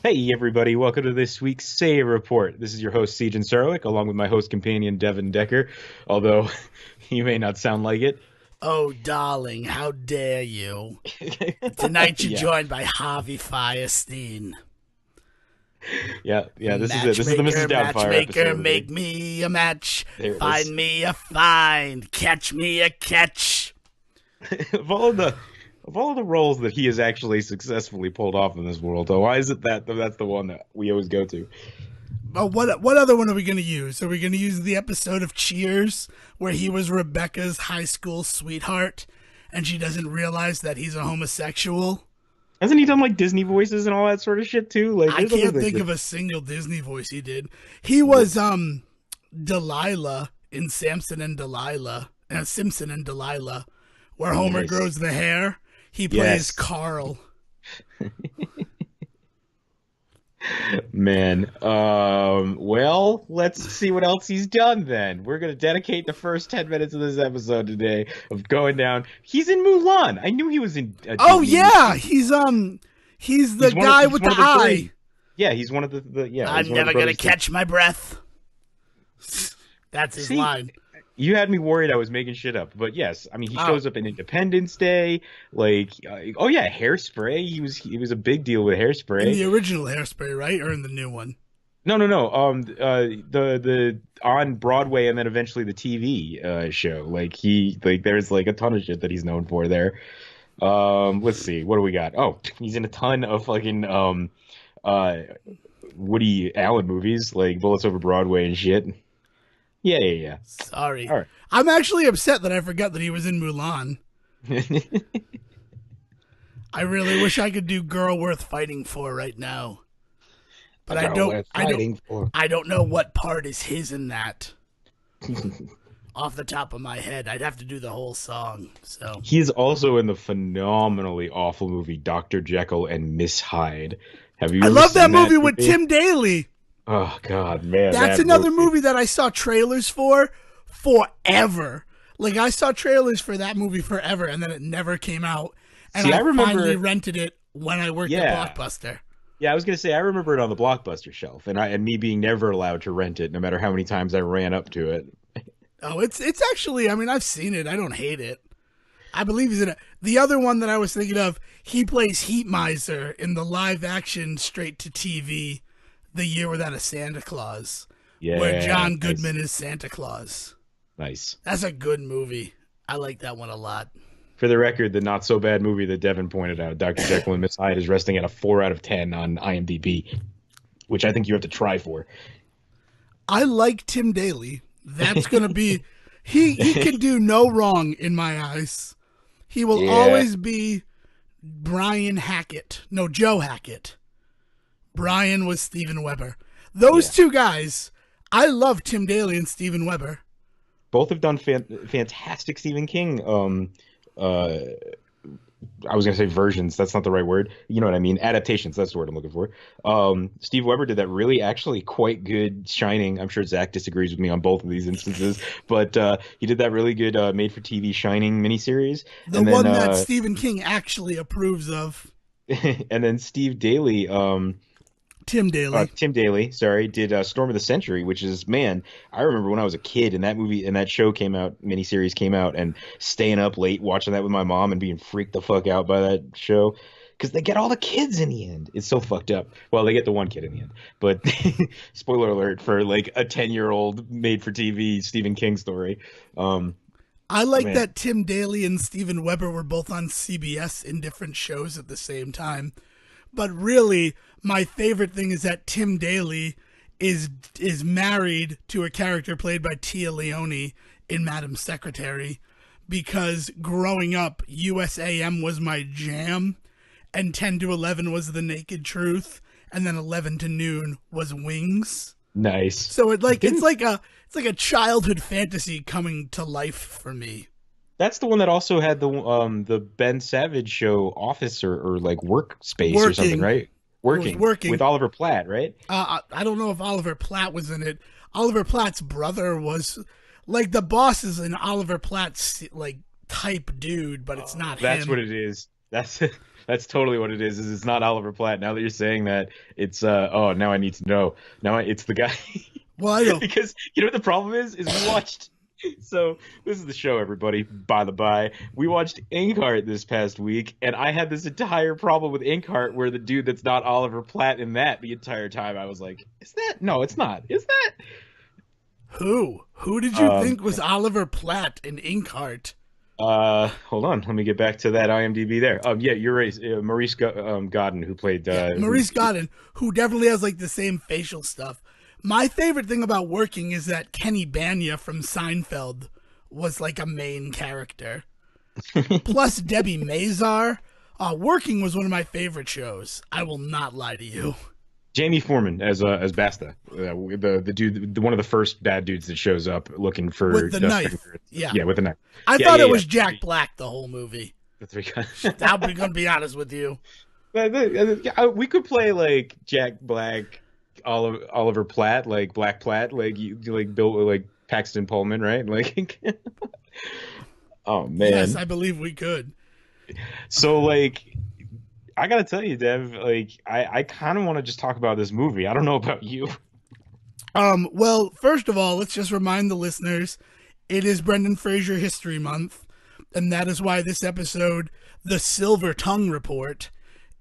Hey everybody, welcome to this week's Say Report. This is your host Sejohn and along with my host companion Devin Decker, although you may not sound like it. Oh, darling, how dare you? Tonight you're Yeah, joined by Harvey Fierstein. yeah. This is it. This is the Matchmaker, Mrs. Doubtfire matchmaker, episode. make me a match. There it is. Find me a find. Catch me a catch. Of all the roles that he has actually successfully pulled off in this world, though, why is it that that's the one that we always go to? Oh, what other one are we going to use? Are we going to use the episode of Cheers where he was Rebecca's high school sweetheart and she doesn't realize that he's a homosexual? Hasn't he done like Disney voices and all that sort of shit too? Like, I there's other can't things think that- of a single Disney voice he did. He was Delilah in Samson and Delilah, Simpson and Delilah, where Homer Nice. grows the hair. He plays Yes. Carl. Man, well, let's see what else he's done then. We're gonna dedicate the first 10 minutes of this episode today of going down. He's in Mulan. I knew he was in. Oh Disney yeah, movie. he's the He's one of- guy he's with one the of the eye. three. Yeah, he's one of the yeah. I'm he's one of never the gonna brothers that- catch my breath. That's his See, line. You had me worried I was making shit up, but yes, I mean he Oh. shows up in Independence Day. Like, oh yeah, Hairspray. He was a big deal with Hairspray. In the original Hairspray, right, or in the new one? No. The on Broadway and then eventually the TV show. There's like a ton of shit that he's known for there. Let's see, what do we got? Oh, he's in a ton of fucking Woody Allen movies, like Bullets Over Broadway and shit. Yeah. Sorry, All right. I'm actually upset that I forgot that he was in Mulan. I really wish I could do "Girl Worth Fighting For" right now, but I don't know what part is his in that. Off the top of my head, I'd have to do the whole song. So He's also in the phenomenally awful movie Dr. Jekyll and Miss Hyde. Have you I ever love that seen movie with Tim Daly. Oh God, man. That's that another movie that I saw trailers for forever. Like, I saw trailers for that movie forever, and then it never came out. And See, I remember- finally rented it when I worked Yeah. at Blockbuster. Yeah, I was gonna say I remember it on the Blockbuster shelf, and me being never allowed to rent it, no matter how many times I ran up to it. Oh, it's actually, I mean, I've seen it. I don't hate it. I believe he's in it. The other one that I was thinking of, he plays Heat Miser in the live-action straight-to-TV The Year Without a Santa Claus, Yeah, where John nice. Goodman is Santa Claus. Nice. That's a good movie. I like that one a lot. For the record, the not so bad movie that Devin pointed out, Dr. Jekyll and Miss Hyde, is resting at a 4 out of 10 on IMDb, which I think you have to try for. I like Tim Daly. That's gonna be he can do no wrong in my eyes. He will Yeah. always be Brian Hackett. No, Joe Hackett. Brian was Steven Weber. Those two guys, I love Tim Daly and Steven Weber. Both have done fantastic Stephen King. I was gonna say versions. That's not the right word. You know what I mean? Adaptations. That's the word I'm looking for. Steve Weber did that really, actually, quite good Shining. I'm sure Zach disagrees with me on both of these instances, but he did that really good made-for-TV Shining miniseries. The And then, one that Stephen King actually approves of. and then Steve Daly. Tim Daly. Tim Daly, sorry, did Storm of the Century, which is, man, I remember when I was a kid and that movie and that show came out, miniseries came out, and staying up late watching that with my mom and being freaked the fuck out by that show because they get all the kids in the end. It's so fucked up. Well, they get the one kid in the end, but spoiler alert for like a 10-year-old made-for-TV Stephen King story. I like man. that Tim Daly and Steven Weber were both on CBS in different shows at the same time. But really, my favorite thing is that Tim Daly is married to a character played by Tia Leone in Madam Secretary, because growing up, USAM was my jam, and 10 to 11 was The Naked Truth, and then 11 to noon was Wings. Nice. So it's like a childhood fantasy coming to life for me. That's the one that also had the Ben Savage show Office or like Workspace or something, right? Working with Oliver Platt, right? I don't know if Oliver Platt was in it. Oliver Platt's brother was, like, the boss is an Oliver Platt's like type dude, but it's not him. That's what it is. That's That's totally what it is it's not Oliver Platt. Now that you're saying that, it's oh, now I need to know. It's the guy. Well, I know. Because you know what the problem is we watched. So this is the show, everybody. By the by, we watched Inkheart this past week, and I had this entire problem with Inkheart, where the dude that's not Oliver Platt in that the entire time, I was like, "Is that? No, it's not. Is that?" Who did you think was Oliver Platt in Inkheart? Hold on, let me get back to that IMDb there. Yeah, you're right. Maurice Godin, who played Maurice Godin, who definitely has like the same facial stuff. My favorite thing about Working is that Kenny Bania from Seinfeld was like a main character. Plus Debbie Mazar. Working was one of my favorite shows. I will not lie to you. Jamie Foreman as Basta, the dude, one of the first bad dudes that shows up looking for with the knife. Yeah, with the knife. I thought it was Jack Black the whole movie. The three guys. I'm gonna be honest with you. We could play like Jack Black, Oliver Platt, like Black Platt, like you like Bill, like Paxton Pullman, right? Like, oh man. Yes, I believe we could. So like, I gotta tell you, Dev, like I kind of want to just talk about this movie. I don't know about you. Well, first of all, let's just remind the listeners, it is Brendan Fraser History Month, and that is why this episode, The Silver Tongue Report,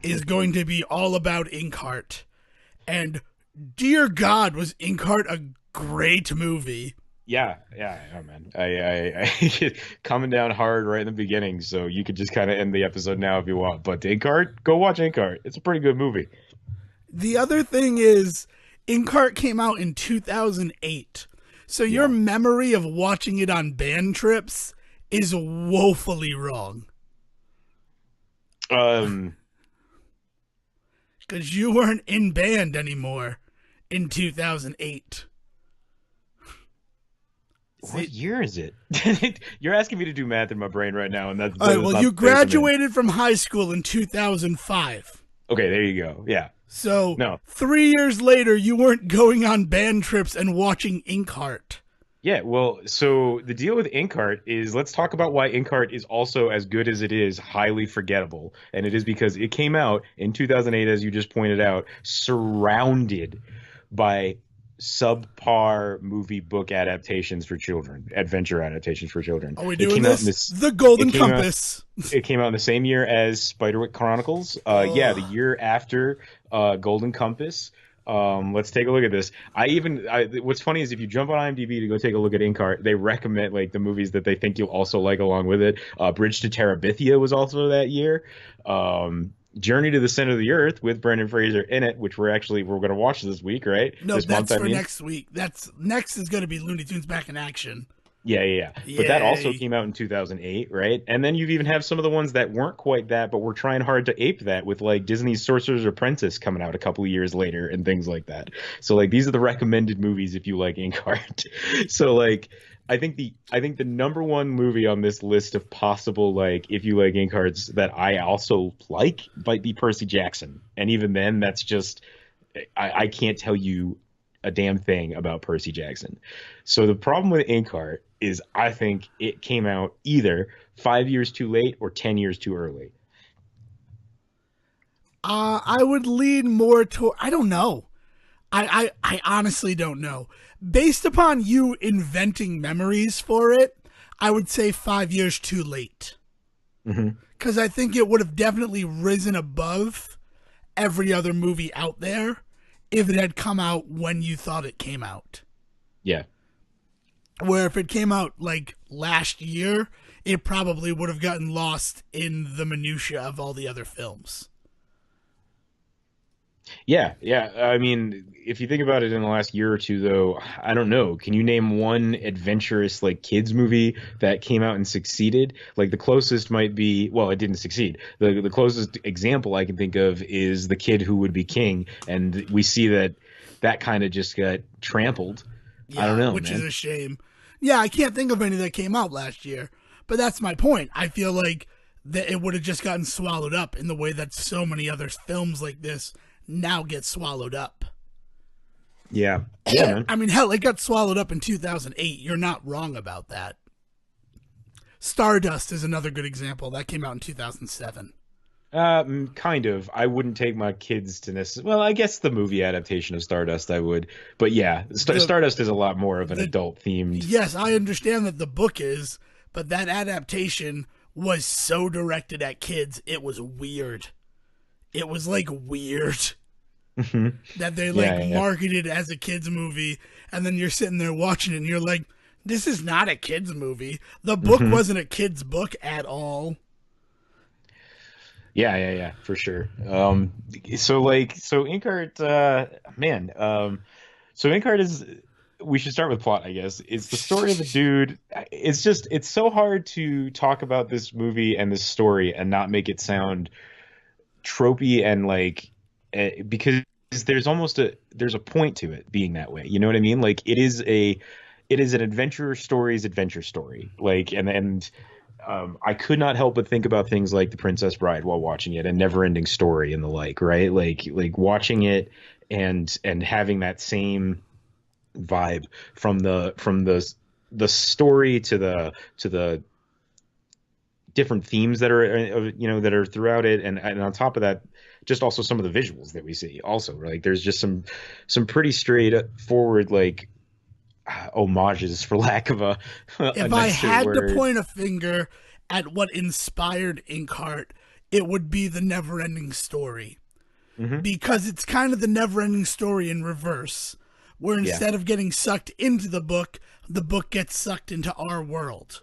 is going to be all about Inkheart. And dear God, was Inkheart a great movie. Yeah, man. I coming down hard right in the beginning, so you could just kind of end the episode now if you want. But Inkheart, go watch Inkheart. It's a pretty good movie. The other thing is, Inkheart came out in 2008, so your memory of watching it on band trips is woefully wrong. Because you weren't in band anymore in 2008. What year is it? You're asking me to do math in my brain right now, and that's all right. Well, you graduated from high school in 2005. Okay, there you go. Yeah. So 3 years later, you weren't going on band trips and watching Inkheart. Yeah, well, so the deal with Inkheart is, let's talk about why Inkheart is also, as good as it is, highly forgettable. And it is because it came out in 2008, as you just pointed out, surrounded by subpar movie book adaptations for children, adventure adaptations for children. Are we doing this? The Golden Compass. It came out in the same year as Spiderwick Chronicles. Yeah, the year after Golden Compass. Let's take a look at this. What's funny is if you jump on IMDb to go take a look at Inkheart, they recommend like the movies that they think you'll also like along with it. Bridge to Terabithia was also that year. Journey to the Center of the Earth with Brendan Fraser in it, which we're going to watch this week, right? No, that's for next week. Next is going to be Looney Tunes Back in Action. Yeah. But that also came out in 2008, right? And then you even have some of the ones that weren't quite that, but were trying hard to ape that, with like Disney's Sorcerer's Apprentice coming out a couple of years later and things like that. So like these are the recommended movies if you like Inkheart. So like I think the number one movie on this list of possible, like, if you like Inkhearts that I also like, might be Percy Jackson. And even then, that's just, I can't tell you a damn thing about Percy Jackson. So the problem with Inkheart is I think it came out either 5 years too late or 10 years too early. I would lean more toward, I don't know. I honestly don't know. Based upon you inventing memories for it, I would say 5 years too late. Because I think it would have definitely risen above every other movie out there if it had come out when you thought it came out. Yeah. Where if it came out like last year, it probably would have gotten lost in the minutia of all the other films. Yeah. I mean, if you think about it in the last year or two, though, I don't know. Can you name one adventurous like kids movie that came out and succeeded? Like the closest might be, well, it didn't succeed. The closest example I can think of is The Kid Who Would Be King, and we see that kind of just got trampled. Yeah, I don't know, which man. is a shame. Yeah, I can't think of any that came out last year, but that's my point. I feel like that it would have just gotten swallowed up in the way that so many other films like this now get swallowed up. Yeah, man. I mean, hell, it got swallowed up in 2008. You're not wrong about that. Stardust is another good example. That came out in 2007. Kind of. I wouldn't take my kids to this. Well, I guess the movie adaptation of Stardust I would. But yeah, The Stardust is a lot more of an the adult themed. Yes, I understand that the book is, but that adaptation was so directed at kids, it was weird. It was like weird Mhm. that they Yeah, like yeah, yeah. marketed as a kids movie, and then you're sitting there watching it and you're like, this is not a kids movie. The book Mhm. wasn't a kids book at all. Yeah, yeah, yeah, for sure. So Inkheart, man, so Inkheart is. We should start with plot, I guess. It's the story of a dude. It's so hard to talk about this movie and this story and not make it sound tropey and like, because there's a point to it being that way. You know what I mean? Like it is an adventure story. Like I could not help but think about things like The Princess Bride while watching it, and Never Ending Story and the like, right? Like watching it and having that same vibe from the story to the different themes that are that are throughout it, and on top of that, just also some of the visuals that we see also, like there's just some pretty straightforward like homages, for lack of a If I nicer had to word. point a finger at what inspired Inkheart, it would be the never ending story. Hmm. Because it's kind of the never ending story in reverse, where Yeah. instead of getting sucked into the book gets sucked into our world.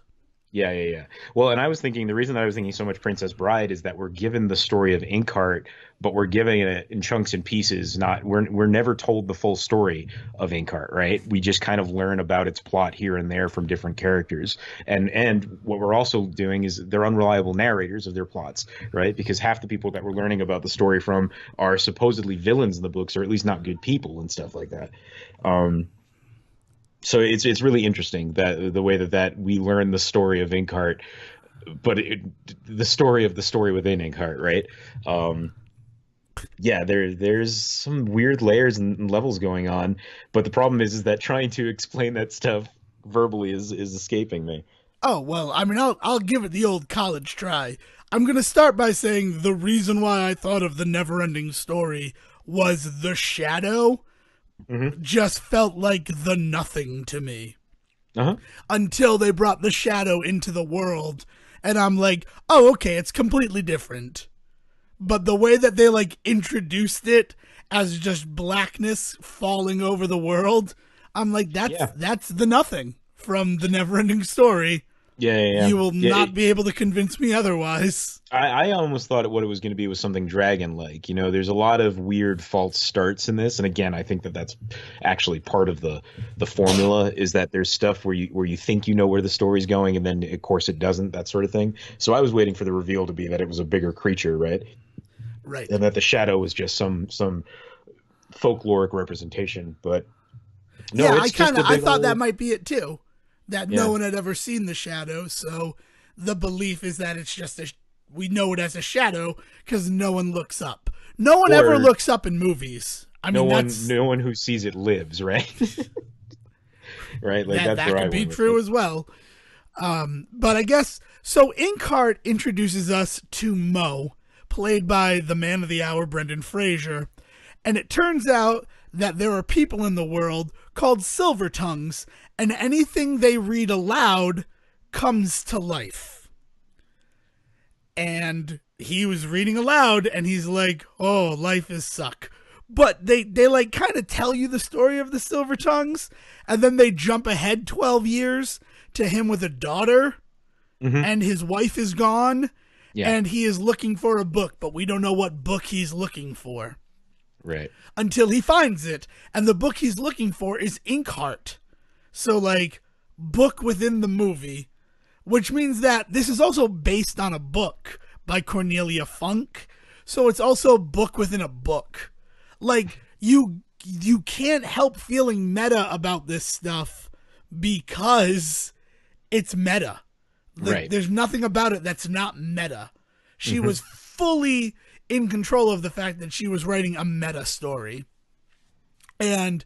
Yeah, yeah, yeah. Well, and I was thinking the reason that I was thinking so much Princess Bride is that we're given the story of Inkheart, but we're giving it in chunks and pieces. Not we're never told the full story of Inkheart, right? We just kind of learn about its plot here and there from different characters. And what we're also doing is they're unreliable narrators of their plots, right? Because half the people that we're learning about the story from are supposedly villains in the books, or at least not good people and stuff like that. Um, so it's really interesting that the way that we learn the story of Inkheart, but the story of the story within Inkheart, right? Um, yeah, there's some weird layers and levels going on, but the problem is that trying to explain that stuff verbally is escaping me. Oh, well, I mean, I'll give it the old college try. I'm going to start by saying the reason why I thought of the never ending story was the shadow Hmm. just felt like the nothing to me Uh-huh. until they brought the shadow into the world. And I'm like, oh, okay, it's completely different. But the way that they like introduced it as just blackness falling over the world, I'm like, Yeah. that's the nothing from the never ending story. Yeah, yeah, yeah. You will Yeah, not be able to convince me otherwise. I almost thought what it was going to be was something dragon-like. There's a lot of weird false starts in this, and again, I think that that's actually part of the formula is that there's stuff where you think you know where the story's going, and then of course it doesn't, that sort of thing. So I was waiting for the reveal to be that it was a bigger creature, right, Right. and that the shadow was just some folkloric representation. But no, Yeah, it's just a I big thought that old might be it too. That no yeah. one had ever seen the shadow, so the belief is that it's just we know it as a shadow because no one looks up. No one ever Or looks up in movies. I no mean, one that's no one who sees it lives, right? Right, like that's that where I could be went with true it. as well. But I guess so. Inkheart introduces us to Mo, played by the man of the hour, Brendan Fraser, and it turns out that there are people in the world called silver tongues, and anything they read aloud comes to life. And he was reading aloud, and he's like, "Oh, life is suck." But they like kind of tell you the story of the silver tongues, and then they jump ahead 12 years to him with a daughter, Hmm. and his wife is gone, Yeah, and he is looking for a book, but we don't know what book he's looking for right. until he finds it. And the book he's looking for is Inkheart. So, like, book within the movie, which means that this is also based on a book by Cornelia Funk. So it's also a book within a book. Like, you can't help feeling meta about this stuff because it's meta. Like, Right. there's nothing about it that's not meta. She Hmm. was fully in control of the fact that she was writing a meta story. And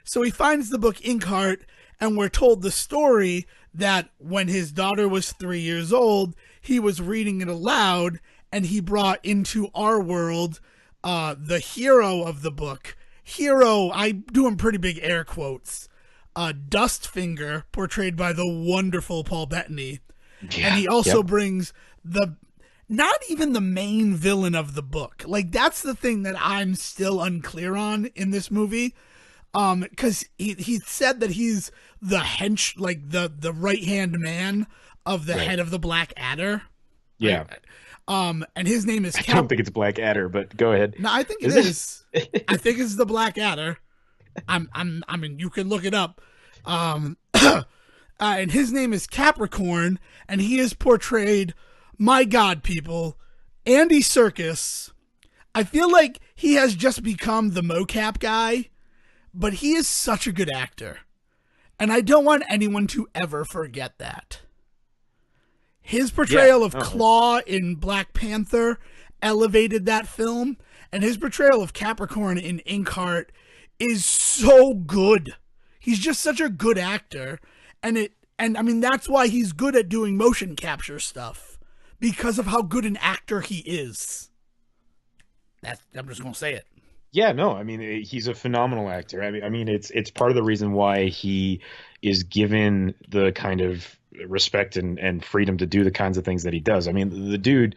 so he finds the book Inkheart, and we're told the story that when his daughter was 3 years old, he was reading it aloud, and he brought into our world the hero of the book. Hero, I'm doing pretty big air quotes. Dustfinger, portrayed by the wonderful Paul Bettany. Yeah. And he also Yep. brings the not even the main villain of the book. Like, that's the thing that I'm still unclear on in this movie. Because he said that he's the the right hand man of the Right. head of the Black Adder. Yeah. And his name is I don't think it's Black Adder, but go ahead. No, I think it Is it? is. I think it's the Black Adder. I mean, you can look it up. And his name is Capricorn, and he is portrayed, my God, people, Andy Serkis. I feel like he has just become the mocap guy, but he is such a good actor. And I don't want anyone to ever forget that. His portrayal of Claw in Black Panther elevated that film, and his portrayal of Capricorn in Inkheart is so good. He's just such a good actor, and I mean, that's why he's good at doing motion capture stuff, because of how good an actor he is. I'm just gonna say it. Yeah, no, I mean he's a phenomenal actor. I mean it's part of the reason why he is given the kind of respect and freedom to do the kinds of things that he does. I mean, the dude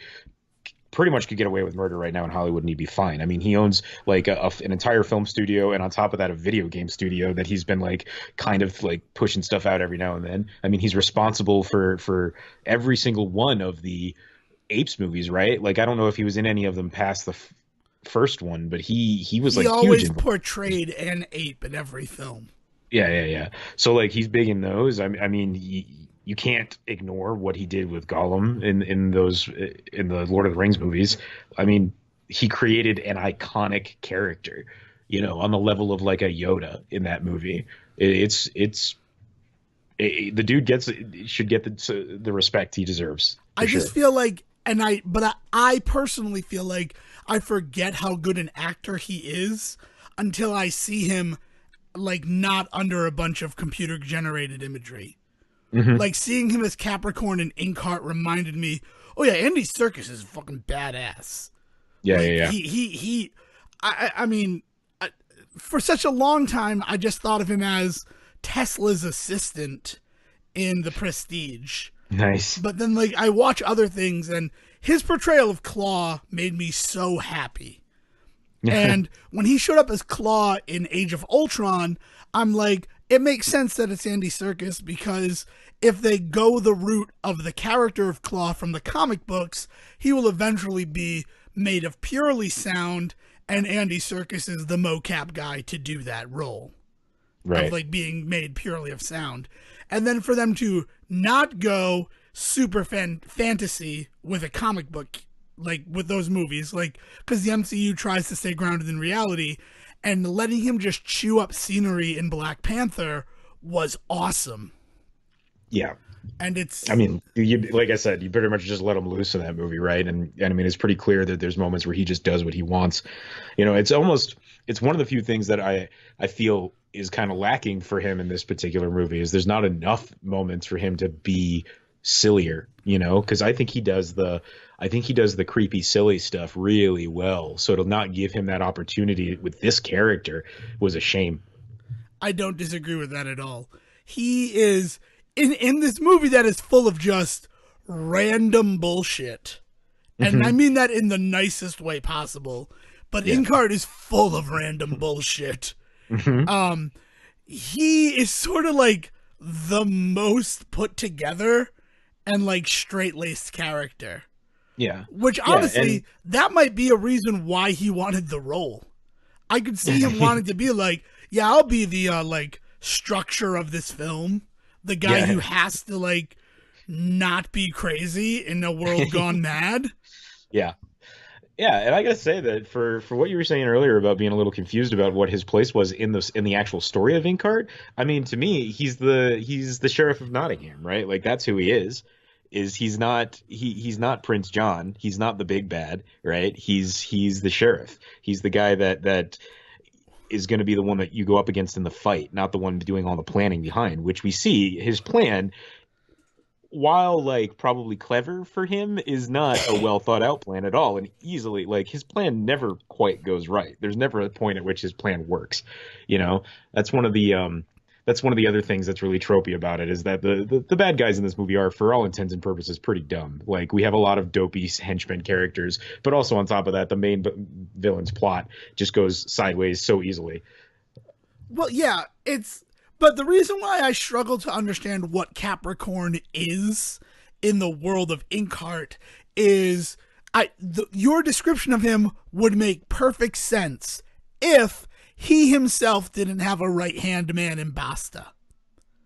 pretty much could get away with murder right now in Hollywood and he'd be fine. I mean, he owns like an entire film studio, and on top of that, a video game studio that he's been like kind of like pushing stuff out every now and then. I mean, he's responsible for every single one of the Apes movies, right? Like, I don't know if he was in any of them past the first one, but he was like always huge in portrayed an ape in every film. Yeah. So like he's big in those. I mean, you can't ignore what he did with Gollum in the Lord of the Rings movies. I mean, he created an iconic character, you know, on the level of like a Yoda in that movie. The dude should get the respect he deserves. I just feel like, I personally feel like I forget how good an actor he is until I see him like not under a bunch of computer generated imagery. Mm-hmm. Like, seeing him as Capricorn in Inkheart reminded me, oh yeah, Andy Serkis is fucking badass. Yeah, like, yeah. I mean, for such a long time, I just thought of him as Tesla's assistant in The Prestige. Nice. But then, like, I watch other things, and his portrayal of Claw made me so happy. And when he showed up as Claw in Age of Ultron, I'm like, it makes sense that it's Andy Serkis, because if they go the route of the character of Claw from the comic books, he will eventually be made of purely sound, and Andy Serkis is the mocap guy to do that role. Right. Of like being made purely of sound. And then for them to not go super fantasy with a comic book, like with those movies, like, because the MCU tries to stay grounded in reality, and letting him just chew up scenery in Black Panther was awesome. Yeah. And it's, I mean, like I said, you pretty much just let him loose in that movie, right? And I mean, it's pretty clear that there's moments where he just does what he wants. You know, it's one of the few things that I feel is kind of lacking for him in this particular movie, is there's not enough moments for him to be sillier, you know, because I think he does the creepy, silly stuff really well. So to not give him that opportunity with this character was a shame. I don't disagree with that at all. He is in this movie that is full of just random bullshit. And I mean that in the nicest way possible. But Inkheart is full of random bullshit. He is sort of like the most put together and like straight-laced character. Yeah. Which honestly, that might be a reason why he wanted the role. I could see him wanting to be like, yeah, I'll be the like structure of this film. The guy who has to like not be crazy in a world gone mad. Yeah. Yeah, and I gotta say that for what you were saying earlier about being a little confused about what his place was in the actual story of Inkheart, I mean, to me, he's the sheriff of Nottingham, right? Like, that's who he is. He's not Prince John. He's not the big bad, right? He's the sheriff. He's the guy that is going to be the one that you go up against in the fight, not the one doing all the planning behind, which we see his plan while like probably clever for him, is not a well thought out plan at all. And easily, like, his plan never quite goes right. There's never a point at which his plan works. You know, that's one of the other things that's really tropey about it, is that the bad guys in this movie are, for all intents and purposes, pretty dumb. Like, we have a lot of dopey henchmen characters, but also on top of that, the main villain's plot just goes sideways so easily. Well, yeah, but the reason why I struggle to understand what Capricorn is in the world of Inkheart is your description of him would make perfect sense if he himself didn't have a right-hand man in Basta,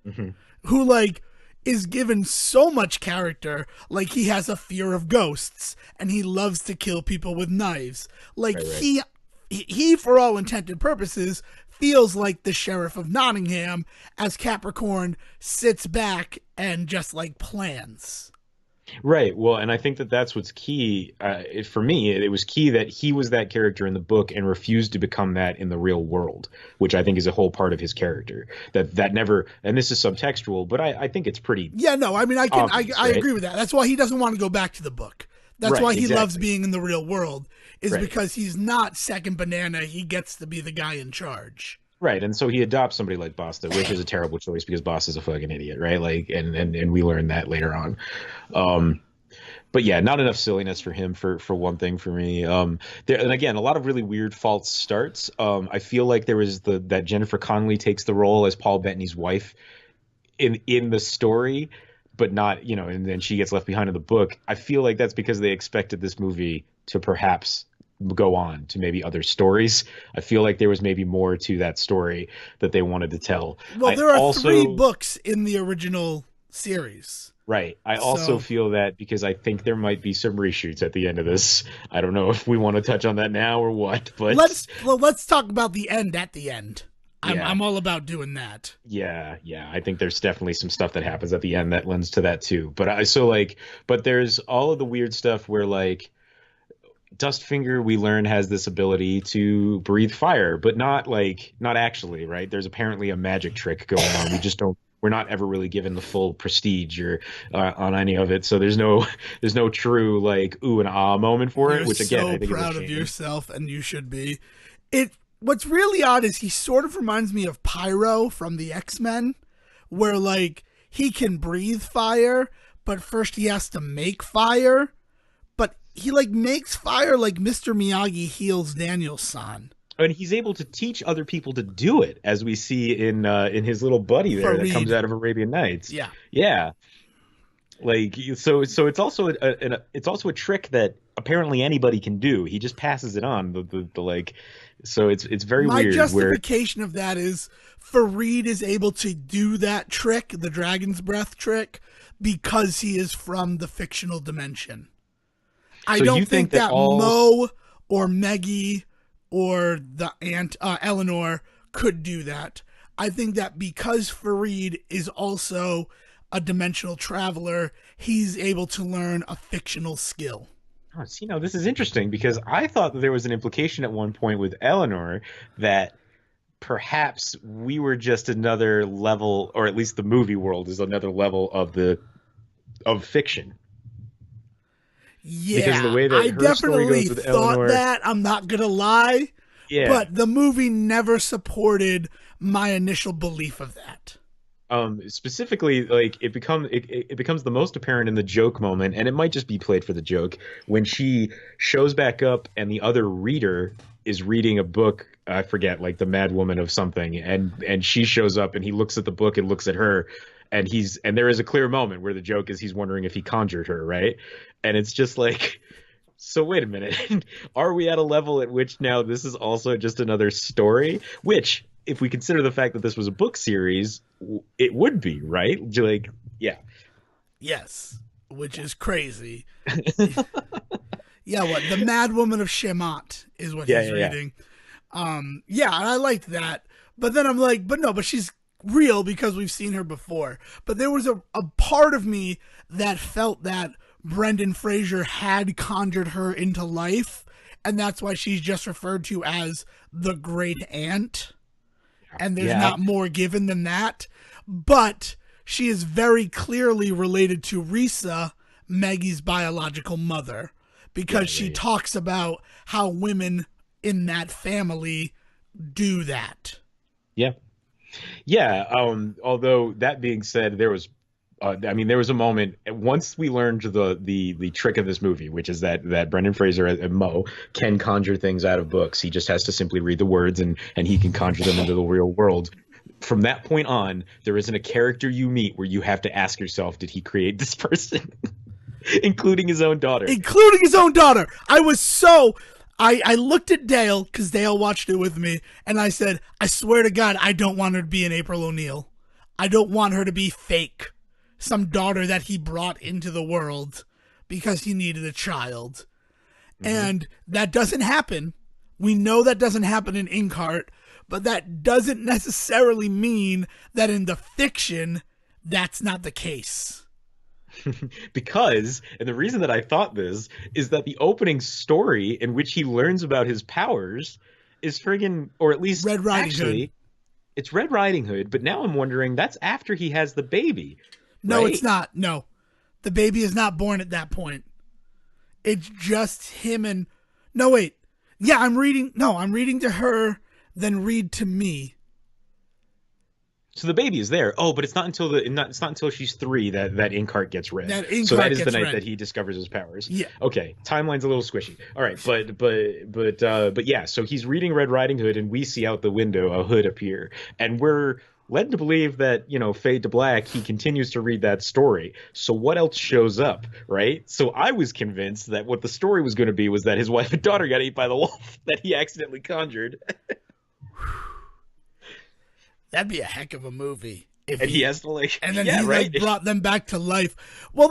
Mm-hmm. who, like, is given so much character. Like, he has a fear of ghosts and he loves to kill people with knives. Like, Right. he for all intended purposes feels like the sheriff of Nottingham, as Capricorn sits back and just, like, plans. Right. Well, and I think that that's what's key. For me, it was key that he was that character in the book and refused to become that in the real world, which I think is a whole part of his character. That never, and this is subtextual, but I think it's pretty Yeah, no, I mean, obvious, I right? agree with that. That's why he doesn't want to go back to the book. That's Right, why he loves exactly. being in the real world, is Right. because he's not second banana. He gets to be the guy in charge. Right. And so he adopts somebody like Basta, which is a terrible choice because Basta's a fucking idiot, right? Like, and we learn that later on. Um, but yeah, not enough silliness for him for one thing for me. There, and again, a lot of really weird false starts. I feel like there was that Jennifer Connelly takes the role as Paul Bettany's wife in the story, but not, and then she gets left behind in the book. I feel like that's because they expected this movie to perhaps go on to maybe other stories. I feel like there was maybe more to that story that they wanted to tell. Well, I there are three also books in the original series. Right. I also So feel that because I think there might be some reshoots at the end of this. I don't know if we want to touch on that now or what, but let's talk about the end at the end. yeah. I'm all about doing that. Yeah. I think there's definitely some stuff that happens at the end that lends to that too. But there's all of the weird stuff where, like, Dustfinger, we learn, has this ability to breathe fire, but not actually, right? There's apparently a magic trick going on. We're not ever really given the full prestige or on any of it. So there's no true, like, ooh and ah moment for You're it, which again, so I think is a proud of shame. yourself, and you should be. What's really odd is he sort of reminds me of Pyro from the X-Men, where, like, he can breathe fire, but first he has to make fire. But he, like, makes fire like Mr. Miyagi heals Daniel-san. And he's able to teach other people to do it, as we see in his little buddy there that comes Fareed. out of Arabian Nights. Yeah. Yeah. Like, so it's also a trick that apparently anybody can do. He just passes it on. The like, so it's very My weird. Where justification of that is Fareed is able to do that trick, the dragon's breath trick, because he is from the fictional dimension. I so you don't think that that all Mo or Meggie or the aunt Eleanor could do that. I think that because Fareed is also a dimensional traveler, he's able to learn a fictional skill. Oh, see, now this is interesting because I thought that there was an implication at one point with Eleanor that perhaps we were just another level, or at least the movie world is another level of fiction. Because of the Yeah, way I that her story definitely goes with thought Eleanor. that. I'm not going to lie. Yeah. But the movie never supported my initial belief of that. Specifically, like, it becomes the most apparent in the joke moment, and it might just be played for the joke, when she shows back up and the other reader is reading a book. I forget, like, the Mad Woman of something, and she shows up and he looks at the book and looks at her, and there is a clear moment where the joke is he's wondering if he conjured her, right? And it's just like, so wait a minute, are we at a level at which now this is also just another story? Which, if we consider the fact that this was a book series, it would be, right? Like, yeah. Yes, which is crazy. Yeah, what? The Mad Woman of Shemat is what Yeah, he's yeah. reading. Yeah, and I liked that. But then I'm like, but she's real because we've seen her before. But there was a part of me that felt that Brendan Fraser had conjured her into life, and that's why she's just referred to as the Great Aunt. And there's Yeah. not more given than that. But she is very clearly related to Risa, Maggie's biological mother, because she talks about how women in that family do that. Yeah. Yeah. Although that being said, there was, there was a moment once we learned the trick of this movie, which is that Brendan Fraser Mo can conjure things out of books. He just has to simply read the words, and he can conjure them into the real world. From that point on, there isn't a character you meet where you have to ask yourself, did he create this person? Including his own daughter. Including his own daughter. I looked at Dale, because Dale watched it with me, and I said, I swear to God, I don't want her to be an April O'Neil. I don't want her to be fake. Some daughter that he brought into the world because he needed a child. Mm-hmm. And that doesn't happen. We know that doesn't happen in Inkheart, but that doesn't necessarily mean that in the fiction, that's not the case. Because, and the reason that I thought this is that the opening story in which he learns about his powers is friggin', or at least Red Riding Hood. It's Red Riding Hood, but now I'm wondering that's after he has the baby. No, right? It's not. No. The baby is not born at that point. It's just him and... No, wait. Yeah, I'm reading to her, then read to me. So the baby is there. Oh, but it's not until she's 3 that Inkheart gets read. So that is the night that he discovers his powers. Yeah. Okay. Timeline's a little squishy. All right, but yeah. So he's reading Red Riding Hood, and we see out the window a hood appear, and we're led to believe that, fade to black, he continues to read that story. So what else shows up, right? So I was convinced that what the story was going to be was that his wife and daughter got ate by the wolf that he accidentally conjured. That'd be a heck of a movie. If he has to and then he brought them back to life. Well,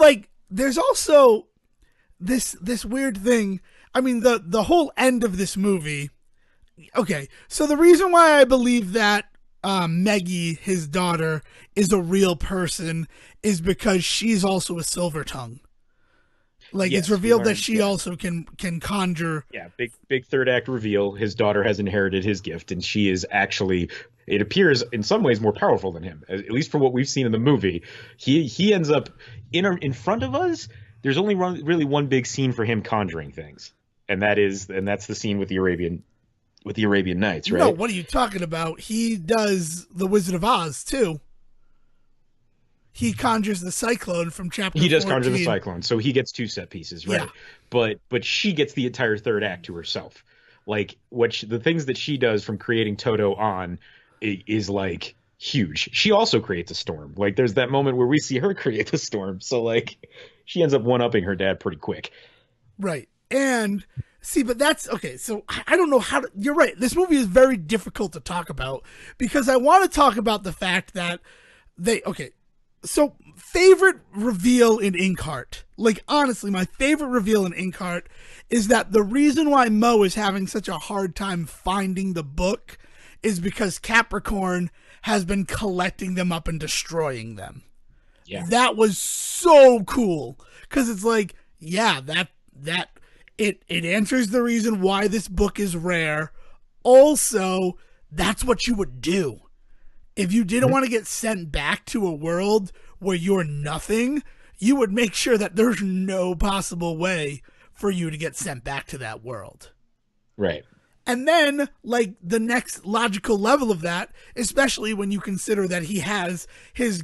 there's also this weird thing. I mean, the whole end of this movie. Okay, so the reason why I believe that Maggie, his daughter, is a real person is because she's also a silver tongue. It's revealed that she also can conjure. Yeah, big third act reveal. His daughter has inherited his gift, and she is actually, it appears, in some ways more powerful than him. At least from what we've seen in the movie, he ends up in front of us. There's only really one big scene for him conjuring things, and that's the scene with the Arabian Nights, right? No, what are you talking about? He does the Wizard of Oz too. He conjures the cyclone from chapter 14. He does conjure the cyclone, so he gets 2 set pieces, right? Yeah. But she gets the entire third act to herself. The things that she does from creating Toto on is huge. She also creates a storm. There's that moment where we see her create the storm. So she ends up one-upping her dad pretty quick. Right. And see, but that's okay. So I don't know how to, you're right. This movie is very difficult to talk about because I want to talk about the fact that so favorite reveal in Inkheart. Honestly, my favorite reveal in Inkheart is that the reason why Mo is having such a hard time finding the book is because Capricorn has been collecting them up and destroying them. Yeah. That was so cool. Cause it's it answers the reason why this book is rare. Also, that's what you would do. If you didn't want to get sent back to a world where you're nothing, you would make sure that there's no possible way for you to get sent back to that world. Right. And then, the next logical level of that, especially when you consider that he has his,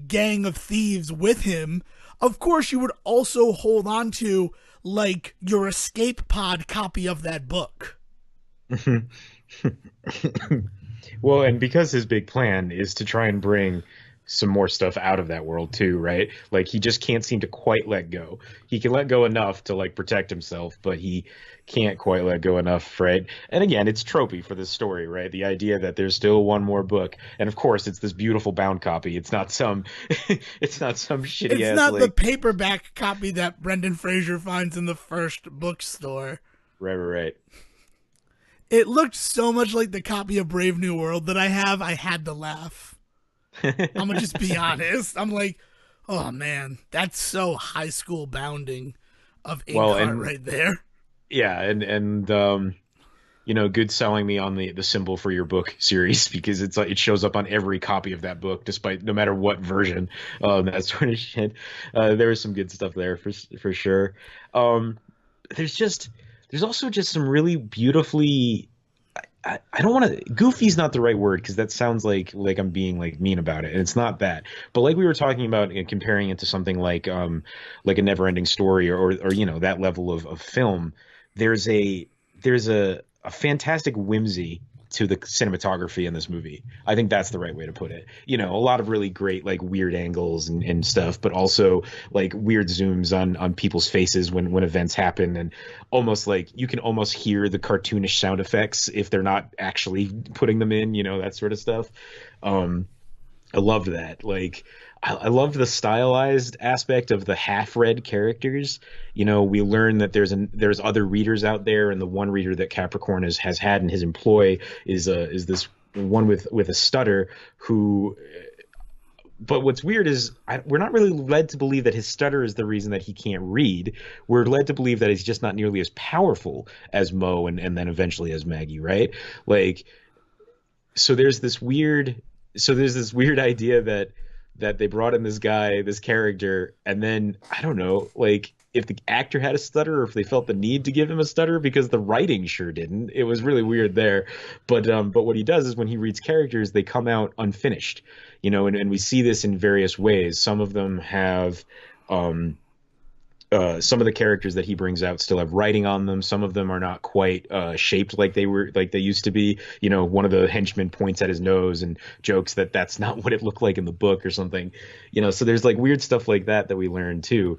gang of thieves with him, of course you would also hold on to, your escape pod copy of that book. Well, and because his big plan is to try and bring some more stuff out of that world too, right? He just can't seem to quite let go. He can let go enough to protect himself, but he can't quite let go enough, right? And again, it's tropey for this story, right? The idea that there's still one more book, and of course, it's this beautiful bound copy. It's not some, it's not some shitty. It's not the paperback copy that Brendan Fraser finds in the first bookstore. Right. It looked so much like the copy of Brave New World that I had to laugh. I'm gonna just be honest. I'm oh man, that's so high school bounding of Inkheart right there. Yeah, and good selling me on the symbol for your book series because it's like it shows up on every copy of that book, despite no matter what version, that sort of shit. There was some good stuff there for sure. Um, there's just there's also just some really beautifully I don't want to goofy's not the right word because that sounds like I'm being like mean about it and it's not that, but like we were talking about and comparing it to something like a never ending story or that level of film. There's a fantastic whimsy to the cinematography in this movie. I think that's the right way to put it. A lot of really great like weird angles and stuff, but also like weird zooms on people's faces when events happen, and almost like you can almost hear the cartoonish sound effects if they're not actually putting them in, that sort of stuff. Um, I loved that. Like, I loved the stylized aspect of the half-read characters. We learn that there's other readers out there, and the one reader that Capricorn has had in his employ is this one with a stutter who. But what's weird is we're not really led to believe that his stutter is the reason that he can't read. We're led to believe that he's just not nearly as powerful as Mo and then eventually as Maggie, right? Like, so there's this weird idea that they brought in this guy, this character, and then I don't know, like if the actor had a stutter or if they felt the need to give him a stutter because the writing sure didn't. It was really weird there. But what he does is when he reads characters, they come out unfinished, and we see this in various ways. Some of them have um some of the characters that he brings out still have writing on them. Some of them are not quite shaped like they used to be. One of the henchmen points at his nose and jokes that that's not what it looked like in the book or something. So there's like weird stuff like that we learn too.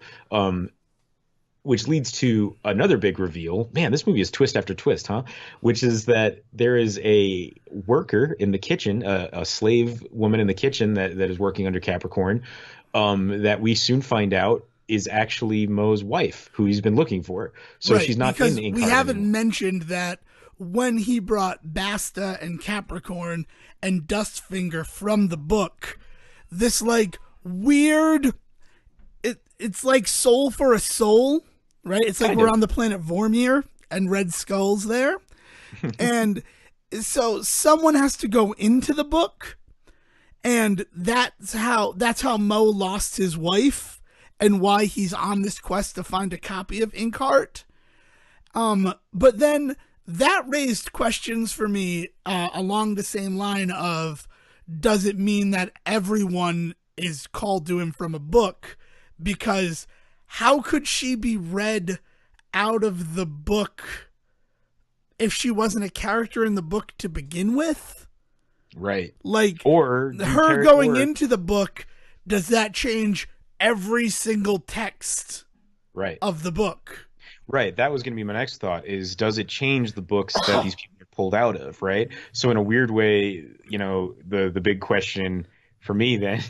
Which leads to another big reveal. Man, this movie is twist after twist, huh? Which is that there is a worker in the kitchen, a slave woman in the kitchen that is working under Capricorn, that we soon find out is actually Mo's wife, who he's been looking for. So Right, she's not because in we Inkheart haven't anymore. mentioned that when he brought Basta and Capricorn and Dustfinger from the book, this like weird it's like soul for a soul, right? It's like Kind we're of. on the planet Vormir and Red Skull's there. And so someone has to go into the book, and that's how Mo lost his wife and why he's on this quest to find a copy of Inkheart. But then that raised questions for me along the same line of, does it mean that everyone is called to him from a book? Because how could she be read out of the book if she wasn't a character in the book to begin with? Right. Like, Or her going into the book, does that change every single text right. of the book? Right. That was going to be my next thought is does it change the books that these people are pulled out of, right? So in a weird way, the big question for me then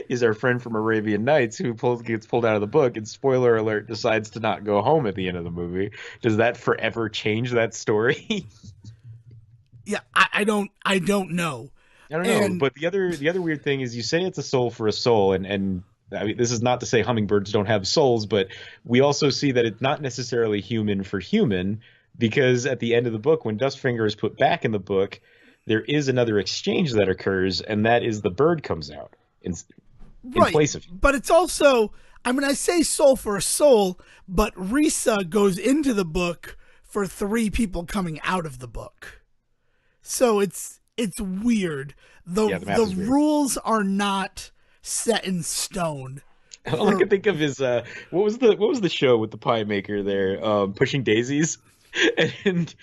is our friend from Arabian Nights who gets pulled out of the book and spoiler alert decides to not go home at the end of the movie. Does that forever change that story? Yeah, I don't know. I don't know. And But the other weird thing is you say it's a soul for a soul and I mean, this is not to say hummingbirds don't have souls, but we also see that it's not necessarily human for human because at the end of the book, when Dustfinger is put back in the book, there is another exchange that occurs, and that is the bird comes out in right, place of him. but it's also, I mean, I say soul for a soul, but Risa goes into the book for three people coming out of the book. So it's weird. The Yeah, the math the is weird. rules are not set in stone. All I For can think of is what was the show with the pie maker there, Pushing Daisies, and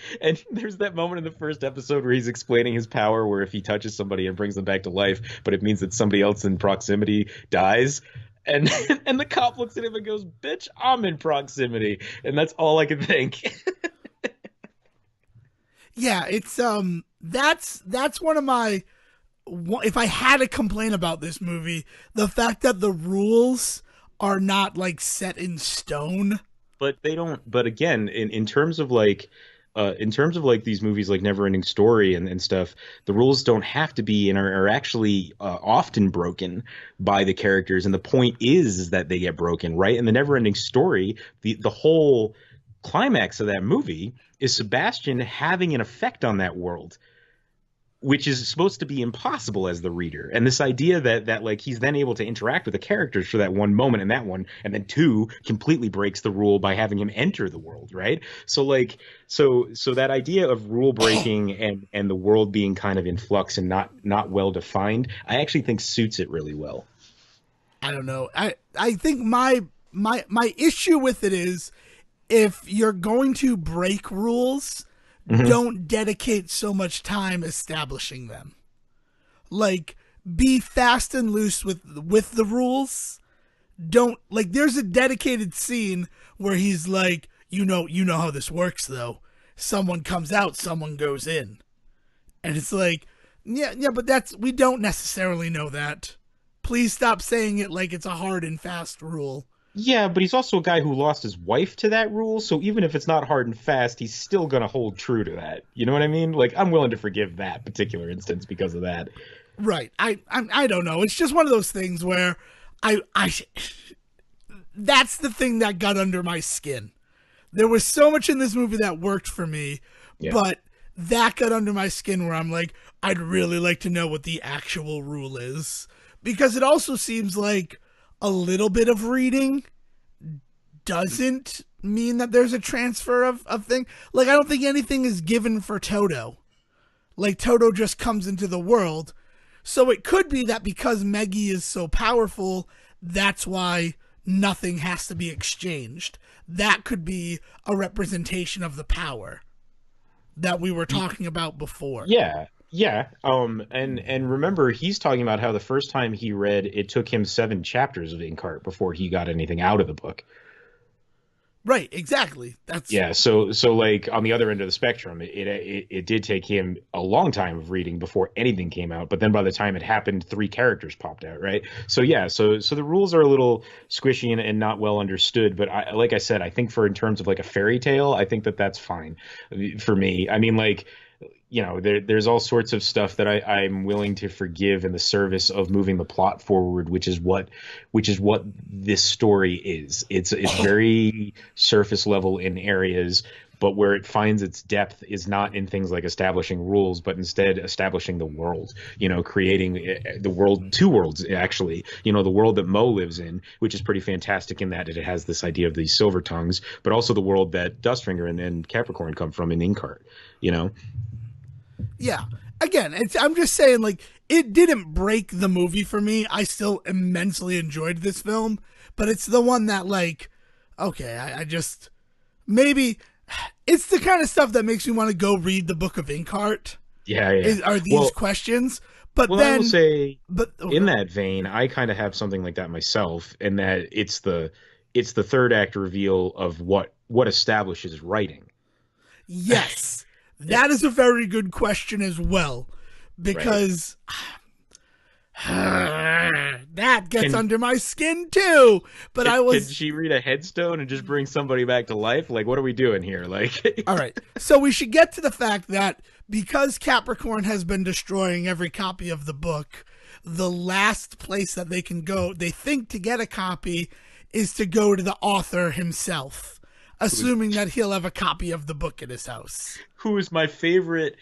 there's that moment in the first episode where he's explaining his power, where if he touches somebody and brings them back to life, but it means that somebody else in proximity dies. And and the cop looks at him and goes, "Bitch, I'm in proximity," and that's all I can think. yeah, it's that's one of my, if I had a complaint about this movie, the fact that the rules are not like set in stone. But they don't. But again, in terms of like these movies like Neverending Story and stuff, the rules don't have to be and are actually often broken by the characters, and the point is that they get broken, right? In the Neverending Story, the whole climax of that movie is Sebastian having an effect on that world, which is supposed to be impossible as the reader. And this idea that like he's then able to interact with the characters for that one moment and that one, and then two completely breaks the rule by having him enter the world, right? So like so that idea of rule breaking and the world being kind of in flux and not well defined, I actually think suits it really well. I don't know. I think my issue with it is, if you're going to break rules, Hmm. don't dedicate so much time establishing them. Like, be fast and loose with the rules. Don't, like, there's a dedicated scene where he's like, you know how this works though. Someone comes out, someone goes in. And it's like, yeah, but we don't necessarily know that. Please stop saying it like it's a hard and fast rule. Yeah, but he's also a guy who lost his wife to that rule, so even if it's not hard and fast, he's still gonna hold true to that. You know what I mean? Like, I'm willing to forgive that particular instance because of that. Right. I don't know. It's just one of those things where I that's the thing that got under my skin. There was so much in this movie that worked for me, Yeah. but that got under my skin where I'm like, I'd really like to know what the actual rule is. Because it also seems like a little bit of reading doesn't mean that there's a transfer of thing. Like, I don't think anything is given for Toto. Like, Toto just comes into the world. So it could be that because Meggie is so powerful, that's why nothing has to be exchanged. That could be a representation of the power that we were talking about before. Yeah, yeah. And remember, he's talking about how the first time he read, it took him 7 chapters of Inkheart before he got anything out of the book. Right, exactly. That's Yeah, so like on the other end of the spectrum, it did take him a long time of reading before anything came out. But then by the time it happened, 3 characters popped out, right? So yeah, so the rules are a little squishy and not well understood. But like I said, I think for in terms of like a fairy tale, I think that that's fine for me. I mean, like there's all sorts of stuff that I'm willing to forgive in the service of moving the plot forward, which is what this story is. It's very surface level in areas, but where it finds its depth is not in things like establishing rules, but instead establishing the world, creating the world, 2 worlds, actually, the world that Mo lives in, which is pretty fantastic in that it has this idea of these silver tongues, but also the world that Dustfinger and Capricorn come from in Inkheart, you know? yeah. Again, I'm just saying, like, it didn't break the movie for me. I still immensely enjoyed this film, but it's the one that, like, okay, I just maybe it's the kind of stuff that makes me want to go read the Book of Inkheart. Yeah, yeah. Are these Well, questions? But well, I then, will say but in that vein, I kind of have something like that myself, in that it's the third act reveal of what establishes writing. yes, Yeah, that is a very good question as well, right. because that gets Can under my skin too. But can, I can was she read a headstone and just bring somebody back to life? Like, what are we doing here? Like, all right. So we should get to the fact that because Capricorn has been destroying every copy of the book, the last place that they can go, they think, to get a copy is to go to the author himself, who's assuming that he'll have a copy of the book in his house. who is my favorite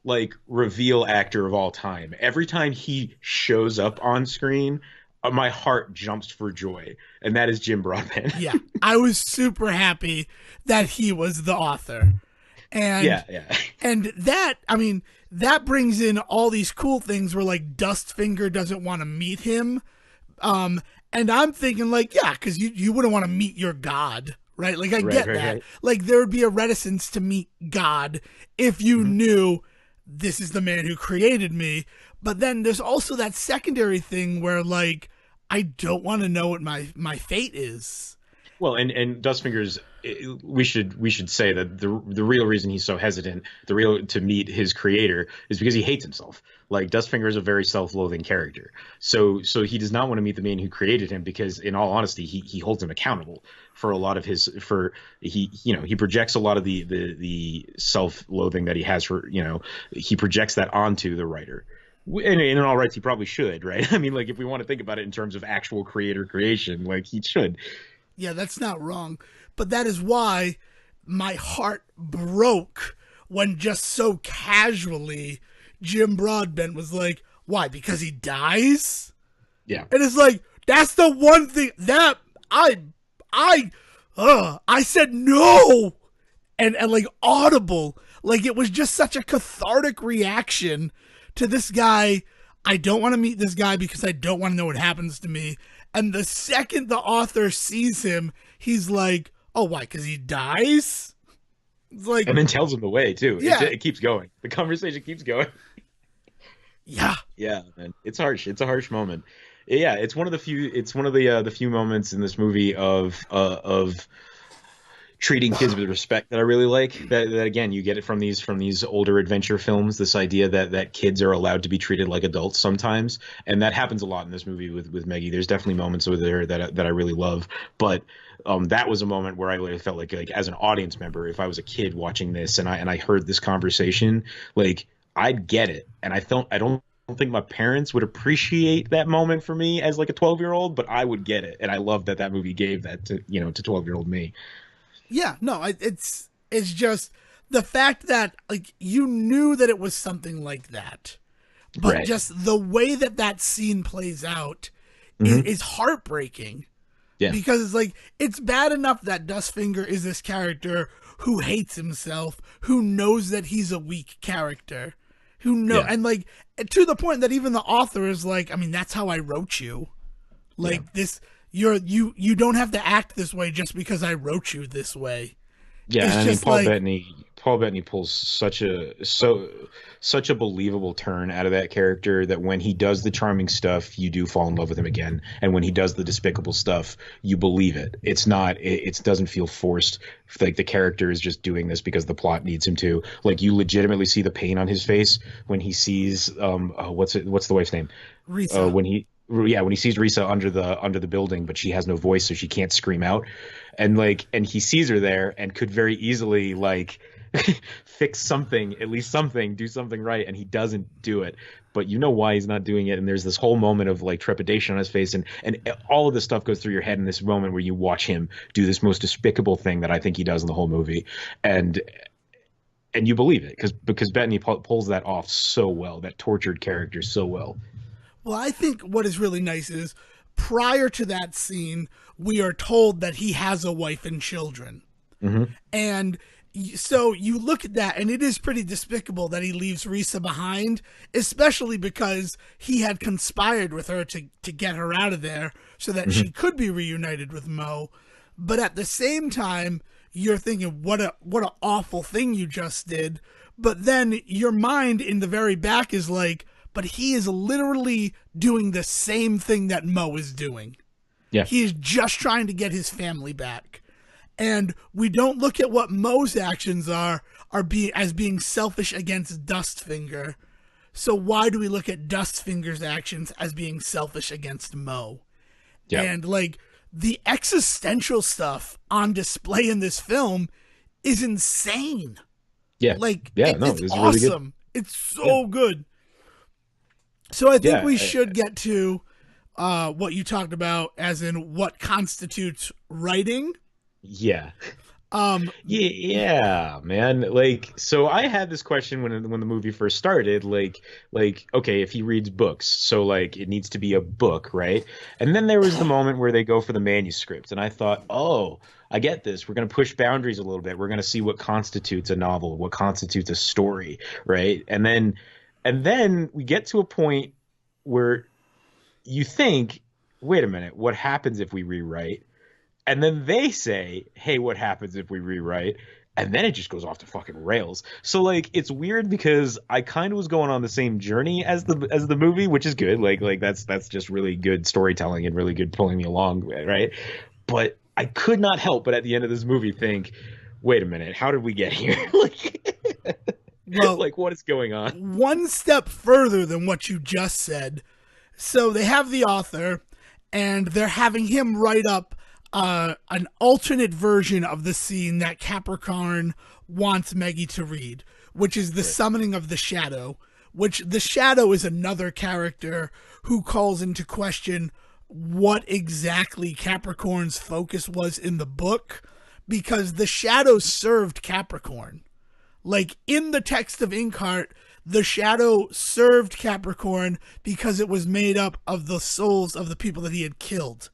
like reveal actor of all time? Every time he shows up on screen, my heart jumps for joy, and that is Jim Broadbent. Yeah, I was super happy that he was the author. And Yeah, yeah. and that, I mean, that brings in all these cool things where, like, Dustfinger doesn't want to meet him. And I'm thinking, like, yeah, because you wouldn't want to meet your god, right? Like, I Right, get right, that. right. Like, there would be a reticence to meet God if you Mhm. knew this is the man who created me. But then there's also that secondary thing where, like, I don't want to know what my fate is. Well, and Dustfingers, we should say that the real reason he's so hesitant, the real to meet his creator, is because he hates himself. Like, Dustfinger is a very self-loathing character, so he does not want to meet the man who created him, because in all honesty, he holds him accountable for a lot of his for he projects a lot of the self-loathing that he has for he projects that onto the writer. And in all rights, he probably should, right? I mean, like, if we want to think about it in terms of actual creator creation, like, he should. Yeah, that's not wrong. But that is why my heart broke when just so casually Jim Broadbent was like, why? Because he dies? Yeah. And it's like, that's the one thing that I said no. And like audible. Like it was just such a cathartic reaction to this guy. I don't want to meet this guy because I don't want to know what happens to me. And the second the author sees him, he's like, oh, why? Because he dies? It's like, And then tells him the way too. Yeah. It keeps going. The conversation keeps going. yeah. Yeah, man. It's harsh. It's a harsh moment. Yeah, it's one of the few. It's one of the few moments in this movie of treating kids with respect that I really like. That again, you get it from these older adventure films. This idea that kids are allowed to be treated like adults sometimes, and that happens a lot in this movie with Meggie. There's definitely moments over there that I really love, but that was a moment where I really felt like as an audience member, if I was a kid watching this and I heard this conversation, like I'd get it, and I don't think my parents would appreciate that moment for me as like a 12-year-old, but I would get it, and I love that movie gave that to 12-year-old me. Yeah, no, it's just the fact that like you knew that it was something like that, but Right. just the way that scene plays out is heartbreaking. Yeah. Because it's like it's bad enough that Dustfinger is this character who hates himself, who knows that he's a weak character, and like to the point that even the author is like, I mean, that's how I wrote you, like this. You don't have to act this way just because I wrote you this way. Yeah, It's and I mean just like- Paul Bettany pulls such a believable turn out of that character that when he does the charming stuff, you do fall in love with him again, and when he does the despicable stuff, you believe it. It doesn't feel forced. Like the character is just doing this because the plot needs him to. Like you legitimately see the pain on his face when he sees what's the wife's name? Risa. When he sees Risa under the building, but she has no voice, so she can't scream out, and he sees her there and could very easily like fix something, at least something, do something right, and he doesn't do it. But you know why he's not doing it, and there's this whole moment of like trepidation on his face, and all of this stuff goes through your head in this moment where you watch him do this most despicable thing that I think he does in the whole movie, and you believe it because Bettany pulls that off so well, that tortured character so well. Well, I think what is really nice is prior to that scene, we are told that he has a wife and children. And so you look at that, and it is pretty despicable that he leaves Risa behind, especially because he had conspired with her to get her out of there so that she could be reunited with Mo. But at the same time, you're thinking, what an awful thing you just did. But then your mind in the very back is like, but he is literally doing the same thing that Mo is doing. Yeah. He is just trying to get his family back. And we don't look at what Mo's actions are as being selfish against Dustfinger. So why do we look at Dustfinger's actions as being selfish against Mo? Yeah. And like the existential stuff on display in this film is insane. Yeah. Like it's it's really awesome. good. It's so good. So I think Yeah, we should get to what you talked about, as in what constitutes writing. Yeah. Yeah, man. Like, so I had this question when the movie first started, like, okay, if he reads books, so like it needs to be a book, right? And then there was the moment where they go for the manuscript, and I thought, oh, I get this. We're going to push boundaries a little bit. We're going to see what constitutes a novel, what constitutes a story, right? And then we get to a point where you think, wait a minute, what happens if we rewrite? And then they say, hey, what happens if we rewrite? And then it just goes off the fucking rails. So like it's weird because I kind of was going on the same journey as the movie, which is good. Like that's just really good storytelling and really good pulling me along, right? But I could not help but at the end of this movie think, wait a minute, how did we get here? Well, like what is going on? One step further than what you just said. So they have the author, and they're having him write up an alternate version of the scene that Capricorn wants Meggie to read, which is the summoning of the Shadow, which the Shadow is another character who calls into question what exactly Capricorn's focus was in the book, because the shadow served Capricorn. Like, in the text of Inkheart, the shadow served Capricorn because it was made up of the souls of the people that he had killed.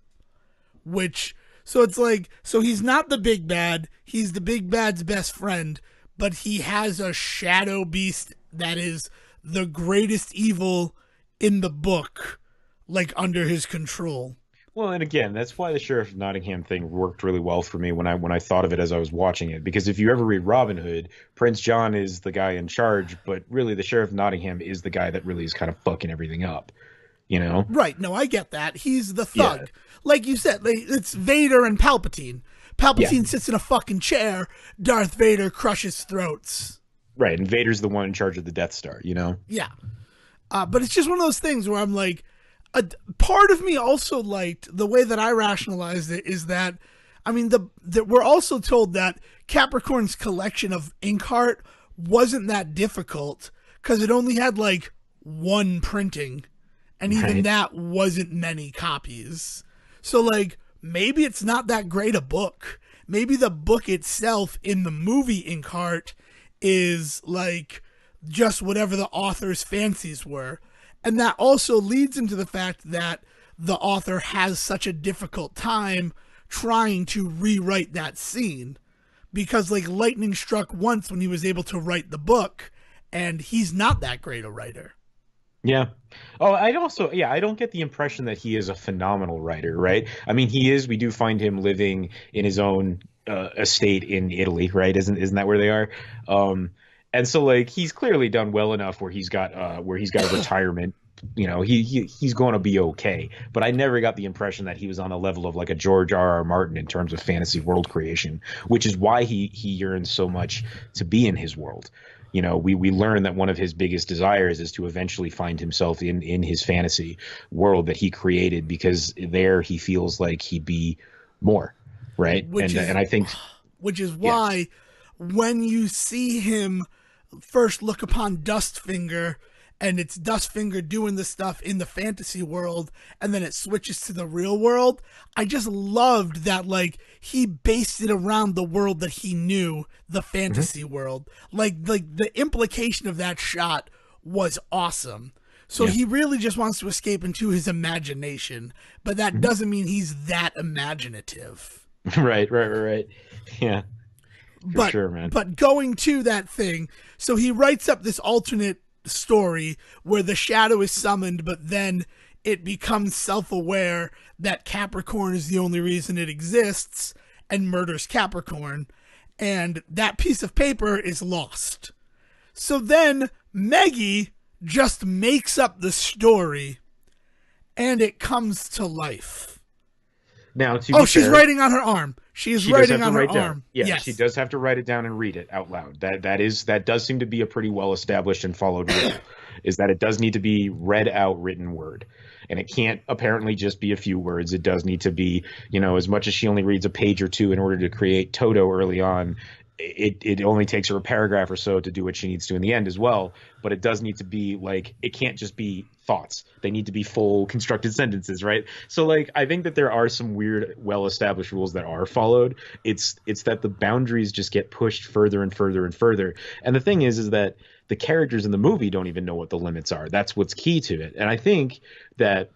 So it's like, so he's not the big bad, he's the big bad's best friend, but he has a shadow beast that is the greatest evil in the book, like, under his control. Well, and again, that's why the Sheriff of Nottingham thing worked really well for me when I thought of it as I was watching it. Because if you ever read Robin Hood, Prince John is the guy in charge, but really the Sheriff of Nottingham is the guy that really is kind of fucking everything up, you know? Right, no, I get that. He's the thug. Yeah. Like you said, it's Vader and Palpatine. Palpatine sits in a fucking chair, Darth Vader crushes throats. Right, and Vader's the one in charge of the Death Star, you know? Yeah. But it's just one of those things where I'm like, a part of me also liked the way that I rationalized it is that, I mean, we're also told that Capricorn's collection of Inkheart wasn't that difficult because it only had like one printing, and even that wasn't many copies. So like, maybe it's not that great a book. Maybe the book itself in the movie Inkheart is like just whatever the author's fancies were. And that also leads into the fact that the author has such a difficult time trying to rewrite that scene. Because like lightning struck once when he was able to write the book, and he's not that great a writer. Yeah. Oh, I don't get the impression that he is a phenomenal writer, right? I mean, he is. We do find him living in his own estate in Italy, right? Isn't that where they are? And so like he's clearly done well enough where he's got a retirement. You know, he's going to be okay. But I never got the impression that he was on the level of like a George R.R. Martin in terms of fantasy world creation, which is why he yearns so much to be in his world. You know, we learn that one of his biggest desires is to eventually find himself in his fantasy world that he created, because there he feels like he'd be more, right? And I think, which is why when you see him first look upon Dustfinger, and it's Dustfinger doing the stuff in the fantasy world, and then it switches to the real world, I just loved that, like, he based it around the world that he knew, the fantasy world. Like the implication of that shot was awesome. So he really just wants to escape into his imagination, but that doesn't mean he's that imaginative. Right. Yeah. But, sure, man. But going to that thing, so he writes up this alternate story where the shadow is summoned, but then it becomes self-aware that Capricorn is the only reason it exists and murders Capricorn, and that piece of paper is lost. So then Maggie just makes up the story and it comes to life. Now, she's writing on her arm. She's writing on her arm. Yeah, yes. She does have to write it down and read it out loud. That does seem to be a pretty well established and followed rule, is that it does need to be read out written word. And it can't apparently just be a few words. It does need to be, you know, as much as she only reads a page or two in order to create Toto early on, it only takes her a paragraph or so to do what she needs to in the end as well. But it does need to be like, it can't just be thoughts. They need to be full constructed sentences, right? So like, I think that there are some weird, well-established rules that are followed. It's that the boundaries just get pushed further and further and further. And the thing is that the characters in the movie don't even know what the limits are. That's what's key to it. And I think that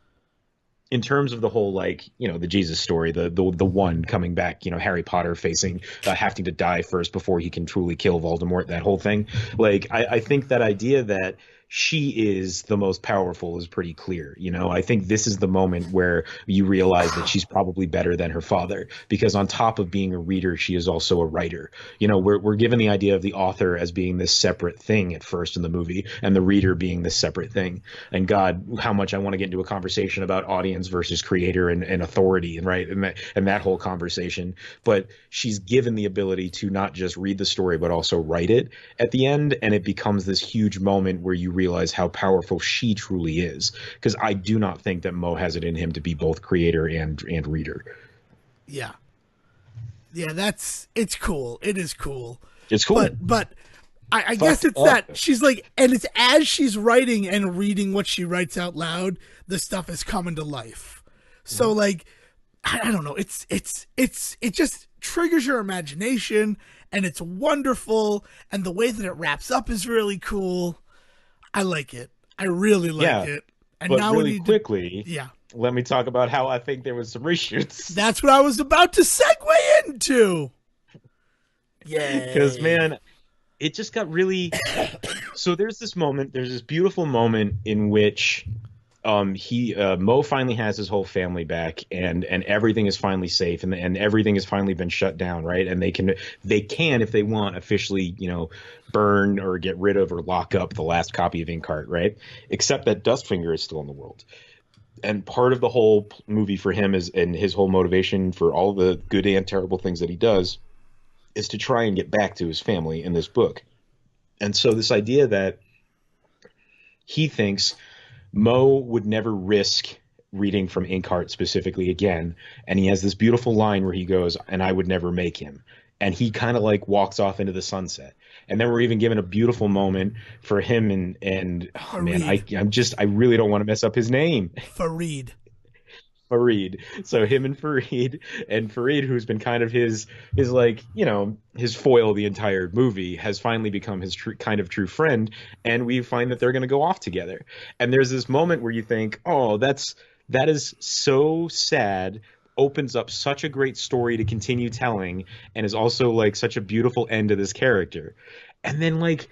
in terms of the whole, like, you know, the Jesus story, the one coming back, you know, Harry Potter facing having to die first before he can truly kill Voldemort, that whole thing. Like, I think that idea that she is the most powerful is pretty clear. You know, I think this is the moment where you realize that she's probably better than her father, because on top of being a reader, she is also a writer. You know, we're given the idea of the author as being this separate thing at first in the movie, and the reader being this separate thing. And God, how much I want to get into a conversation about audience versus creator and authority, and right, and that whole conversation. But she's given the ability to not just read the story, but also write it at the end, and it becomes this huge moment where you realize how powerful she truly is, because I do not think that Mo has it in him to be both creator and reader. Yeah, it's cool. It is cool. It's cool. But I guess it's that she's like, and it's as she's writing and reading what she writes out loud, the stuff is coming to life. So like, I don't know. It just triggers your imagination, and it's wonderful, and the way that it wraps up is really cool. I like it. I really like Yeah, it. And but now we really need to, quickly, yeah. let me talk about how I think there was some reshoots. That's what I was about to segue into. Because Yay. man, it just got really. So there's this moment. There's this beautiful moment in which he Mo finally has his whole family back, and everything is finally safe, and everything has finally been shut down, right? And they can if they want officially, burn or get rid of or lock up the last copy of Inkheart, right? Except that Dustfinger is still in the world. And part of the whole movie for him is, and his whole motivation for all the good and terrible things that he does, is to try and get back to his family in this book. And so this idea that he thinks Mo would never risk reading from Inkheart specifically again. And he has this beautiful line where he goes, and I would never make him. And he kind of like walks off into the sunset. And then we're even given a beautiful moment for him and oh man, Fareed. I really don't want to mess up his name. Fareed. Fareed. So him and Fareed, who's been kind of his like, his foil the entire movie, has finally become his kind of true friend, and we find that they're going to go off together. And there's this moment where you think, "Oh, that is so sad." Opens up such a great story to continue telling, and is also like such a beautiful end to this character. And then like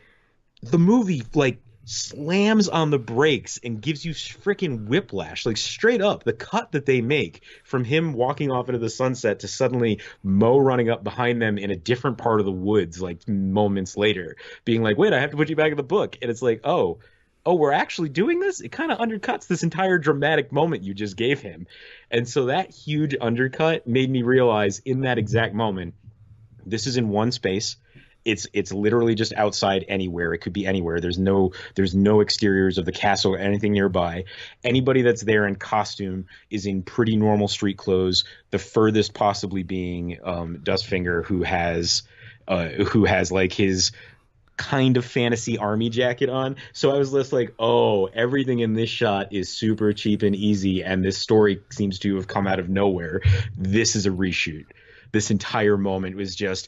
the movie like slams on the brakes and gives you freaking whiplash, like straight up. The cut that they make from him walking off into the sunset to suddenly Mo running up behind them in a different part of the woods like moments later, being like, wait, I have to put you back in the book. And it's like, oh, we're actually doing this. It kind of undercuts this entire dramatic moment you just gave him. And so that huge undercut made me realize in that exact moment, this is in one space. It's literally just outside anywhere. It could be anywhere. There's no exteriors of the castle or anything nearby. Anybody that's there in costume is in pretty normal street clothes. The furthest possibly being Dustfinger, who has like his kind of fantasy army jacket on. So I was just like, oh, everything in this shot is super cheap and easy, and this story seems to have come out of nowhere. This is a reshoot. This entire moment was just,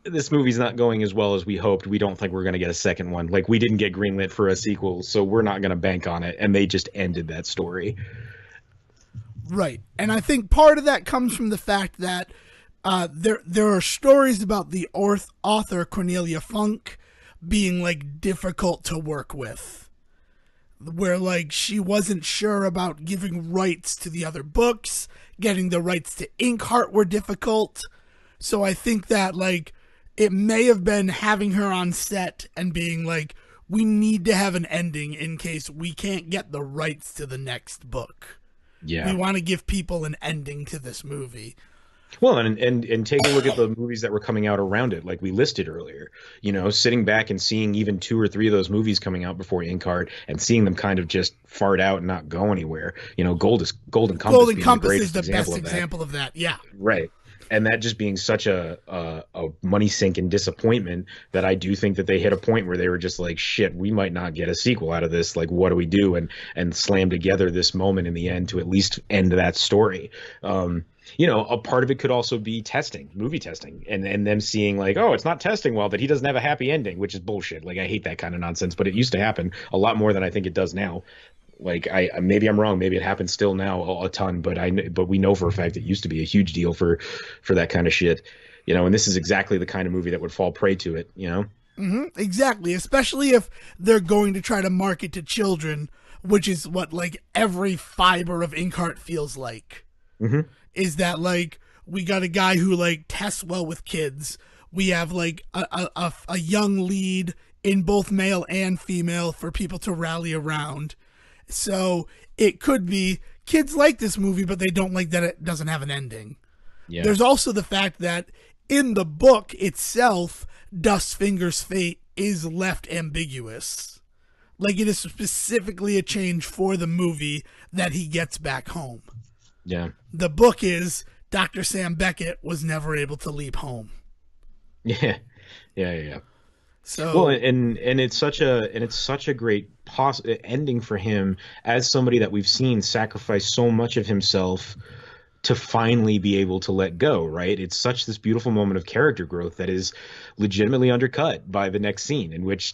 this movie's not going as well as we hoped. We don't think we're going to get a second one. Like, we didn't get greenlit for a sequel, so we're not going to bank on it. And they just ended that story. Right. And I think part of that comes from the fact that there are stories about the author Cornelia Funk being like difficult to work with, where like she wasn't sure about giving rights to the other books, getting the rights to Inkheart were difficult. So I think that like it may have been having her on set and being like, we need to have an ending in case we can't get the rights to the next book. Yeah. We want to give people an ending to this movie. Well, and take a look at the movies that were coming out around it, like we listed earlier. Sitting back and seeing even 2 or 3 of those movies coming out before Inkheart, and seeing them kind of just fart out and not go anywhere. Golden Compass Golden being Compass the is the greatest best of that. example of that. Yeah. Right. And that just being such a money sink and disappointment, that I do think that they hit a point where they were just like, shit, we might not get a sequel out of this. Like, what do we do? And slam together this moment in the end to at least end that story. A part of it could also be movie testing, and them seeing like, oh, it's not testing well that he doesn't have a happy ending, which is bullshit. Like, I hate that kind of nonsense, but it used to happen a lot more than I think it does now. Like, maybe I'm wrong, maybe it happens still now a ton, but we know for a fact it used to be a huge deal for that kind of shit. And this is exactly the kind of movie that would fall prey to it. Mm-hmm, exactly, especially if they're going to try to market to children, which is what like every fiber of Inkheart feels like. Mm-hmm. Is that like we got a guy who like tests well with kids. We have like a young lead in both male and female for people to rally around. So it could be kids like this movie, but they don't like that it doesn't have an ending. Yeah. There's also the fact that in the book itself, Dustfinger's fate is left ambiguous. Like, it is specifically a change for the movie that he gets back home. Yeah. The book is Dr. Sam Beckett was never able to leave home. Yeah. Yeah. So well, and it's such a great ending for him as somebody that we've seen sacrifice so much of himself to finally be able to let go, right? It's such this beautiful moment of character growth that is legitimately undercut by the next scene in which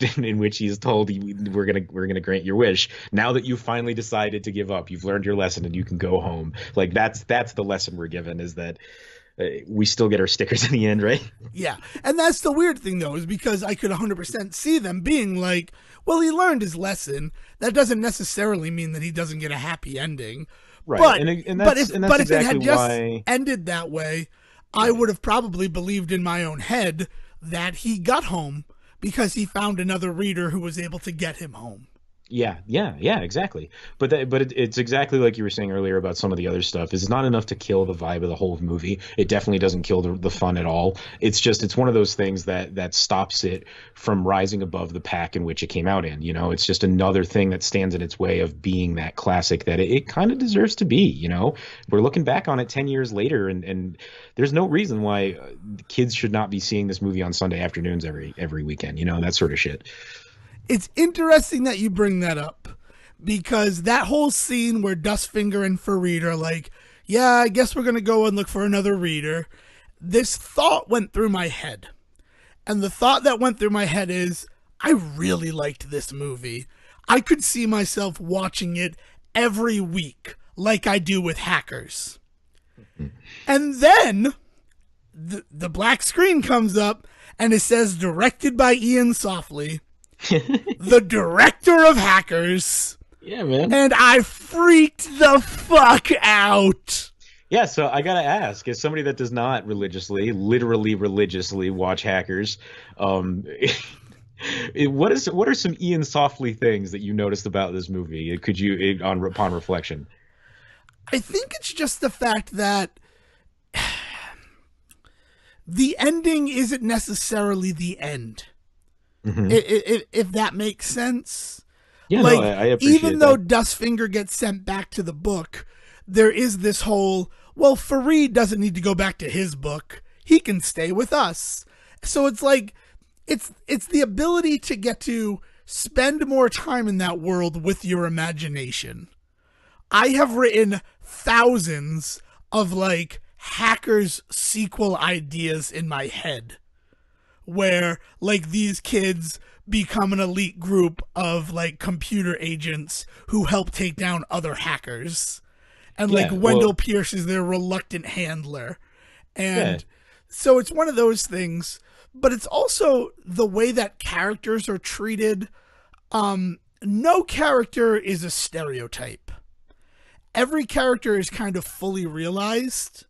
he's told, we're gonna grant your wish. Now that you've finally decided to give up, you've learned your lesson and you can go home. Like that's the lesson we're given, is that we still get our stickers in the end, right? Yeah. And that's the weird thing, though, is because I could 100% see them being like, well, he learned his lesson. That doesn't necessarily mean that he doesn't get a happy ending. Right. But And that's if it exactly had just why. ended that way, I would have probably believed in my own head that he got home because he found another reader who was able to get him home. Yeah, exactly. It's exactly like you were saying earlier about some of the other stuff. It's not enough to kill the vibe of the whole movie. It definitely doesn't kill the fun at all. It's one of those things that stops it from rising above the pack in which it came out in. It's just another thing that stands in its way of being that classic that it kind of deserves to be. We're looking back on it 10 years later, and there's no reason why kids should not be seeing this movie on Sunday afternoons every weekend. That sort of shit. It's interesting that you bring that up because that whole scene where Dustfinger and Farid are like, yeah, I guess we're going to go and look for another reader. This thought went through my head. And the thought that went through my head is, I really liked this movie. I could see myself watching it every week like I do with Hackers. And then the black screen comes up and it says directed by Ian Softly. The director of Hackers. Yeah, man. And I freaked the fuck out. Yeah, so I gotta ask, as somebody that does not literally religiously watch Hackers, what are some Ian Softly things that you noticed about this movie? Could you, upon reflection? I think it's just the fact that the ending isn't necessarily the end. Mm-hmm. If that makes sense. Yeah, like, no, I appreciate even though that. Dustfinger gets sent back to the book, there is this whole, well, Farid doesn't need to go back to his book. He can stay with us. So it's like, it's the ability to get to spend more time in that world with your imagination. I have written thousands of like Hackers sequel ideas in my head, where like these kids become an elite group of like computer agents who help take down other hackers. And like Wendell Pierce is their reluctant handler. And so it's one of those things, but it's also the way that characters are treated. No character is a stereotype. Every character is kind of fully realized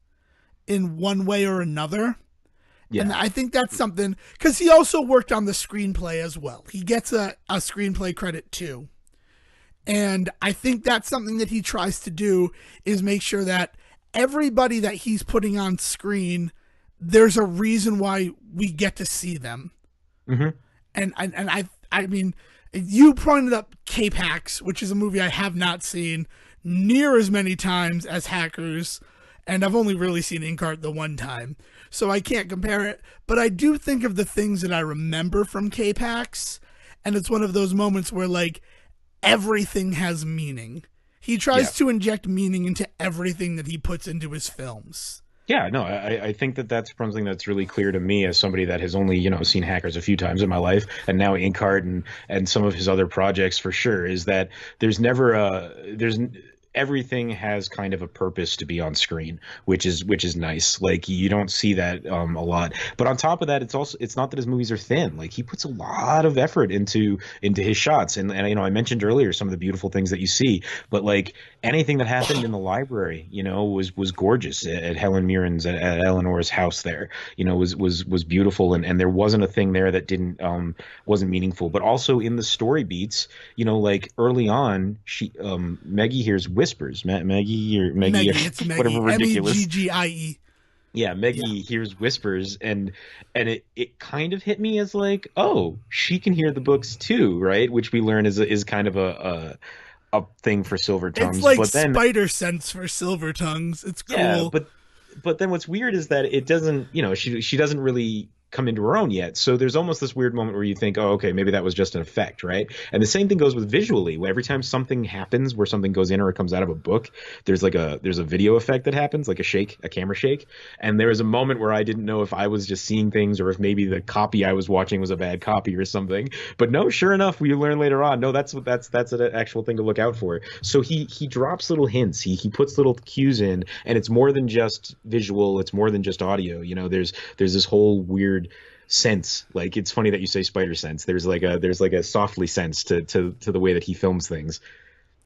in one way or another. Yeah. And I think that's something, because he also worked on the screenplay as well. He gets a screenplay credit too. And I think that's something that he tries to do, is make sure that everybody that he's putting on screen, there's a reason why we get to see them. Mm-hmm. And I mean, you pointed up K-Pax, which is a movie I have not seen near as many times as Hackers. And I've only really seen Inkheart the one time, so I can't compare it. But I do think of the things that I remember from K-Pax, and it's one of those moments where, like, everything has meaning. He tries to inject meaning into everything that he puts into his films. Yeah, no, I think that's something that's really clear to me as somebody that has only, seen Hackers a few times in my life, and now Inkheart and some of his other projects for sure, is that everything has kind of a purpose to be on screen, which is nice. Like, you don't see that a lot. But on top of that, it's not that his movies are thin. Like, he puts a lot of effort into his shots. And I mentioned earlier some of the beautiful things that you see, but like anything that happened in the library, was gorgeous at Helen Mirren's at Eleanor's house there. Was beautiful, and there wasn't a thing there that wasn't meaningful. But also in the story beats, like early on, Maggie hears whispers. Maggie, it's Maggie. Whatever ridiculous. Meggie. Yeah, Maggie hears whispers, and it kind of hit me as like, oh, she can hear the books too, right? Which we learn is kind of a thing for silver tongues. It's like but then, spider sense for silver tongues. It's cool. Yeah, but then what's weird is that it doesn't, she doesn't really come into her own yet. So there's almost this weird moment where you think, oh, okay, maybe that was just an effect, right? And the same thing goes with visually. Every time something happens where something goes in or it comes out of a book, there's a video effect that happens, like a camera shake. And there was a moment where I didn't know if I was just seeing things or if maybe the copy I was watching was a bad copy or something. But no, sure enough, we learn later on, no, that's an actual thing to look out for. So he drops little hints, he puts little cues in, and it's more than just visual, it's more than just audio. There's this whole weird sense. Like, it's funny that you say spider sense. There's like a softly sense to the way that he films things.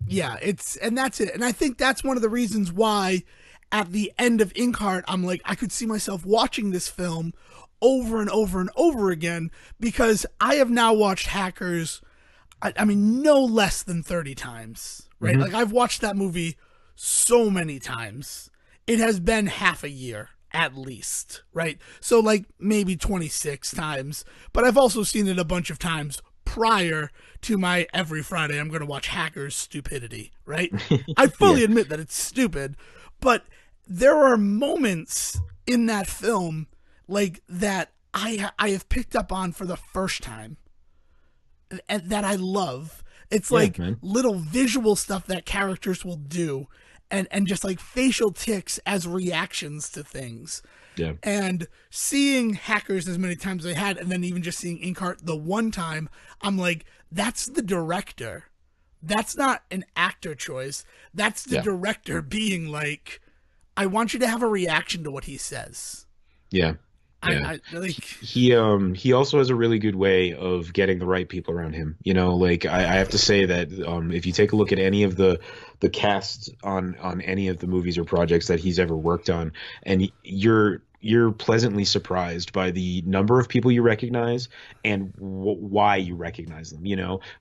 Yeah, and that's it. And I think that's one of the reasons why at the end of Inkheart, I'm like, I could see myself watching this film over and over and over again, because I have now watched Hackers, I mean, no less than 30 times, right? Mm-hmm. Like, I've watched that movie so many times. It has been half a year at least, right? So, like, maybe 26 times, but I've also seen it a bunch of times prior to my every Friday I'm going to watch Hackers stupidity, right? I fully admit that it's stupid, but there are moments in that film like that I have picked up on for the first time and that I love. It's like little visual stuff that characters will do, and just like facial tics as reactions to things. Yeah. And seeing Hackers as many times as I had, and then even just seeing Inkheart the one time, I'm like, that's the director. That's not an actor choice. That's the director being like, I want you to have a reaction to what he says. Yeah. Yeah. He also has a really good way of getting the right people around him. Like, I have to say that if you take a look at any of the casts on any of the movies or projects that he's ever worked on, and you're pleasantly surprised by the number of people you recognize and why you recognize them.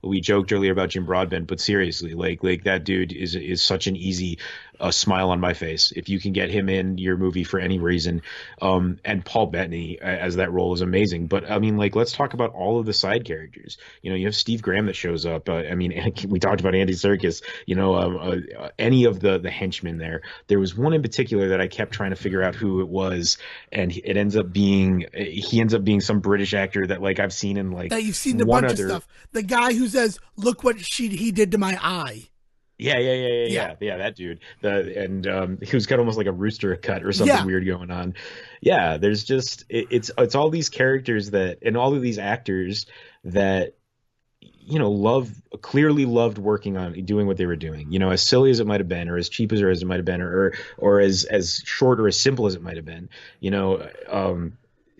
We joked earlier about Jim Broadbent, but seriously, like that dude is such an easy smile on my face if you can get him in your movie for any reason. And Paul Bettany as that role is amazing. But I mean, like, let's talk about all of the side characters. You have Steve Graham that shows up. I mean, we talked about Andy Serkis. Any of the henchmen there. There was one in particular that I kept trying to figure out who it was, and he ends up being some British actor that, like, I've seen in, like, that you've seen a bunch of stuff. The guy who says, "Look what he did to my eye." Yeah, that dude. He was got almost like a rooster cut or something weird going on. Yeah, there's just it's all these characters that, and all of these actors that clearly loved working on doing what they were doing. As silly as it might have been, or as cheap as it might have been, or as short or as simple as it might have been.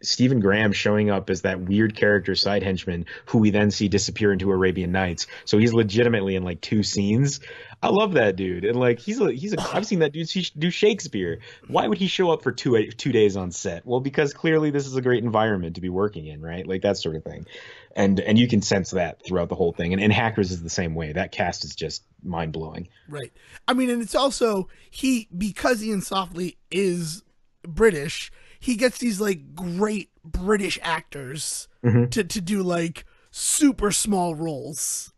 Stephen Graham showing up as that weird character side henchman who we then see disappear into Arabian Nights. So he's legitimately in like 2 scenes. I love that dude. And like I've seen that dude do Shakespeare. Why would he show up for 2 days on set? Well, because clearly this is a great environment to be working in, right? Like that sort of thing. And you can sense that throughout the whole thing. And Hackers is the same way. That cast is just mind blowing. Right. I mean, and it's also because Ian Softly is British, he gets these like great British actors to do like super small roles,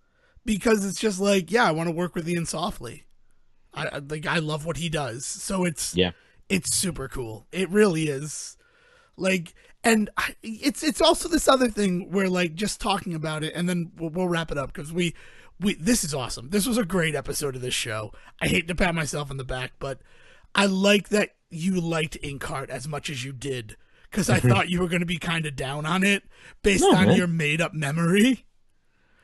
because it's just like, I want to work with Ian Softly. I love what he does. So it's super cool. It really is. Like, and it's also this other thing where, like, just talking about it, and then we'll wrap it up, because we this is awesome. This was a great episode of this show. I hate to pat myself on the back, but I like that you liked Inkheart as much as you did, because I thought you were going to be kind of down on it based on your made up memory.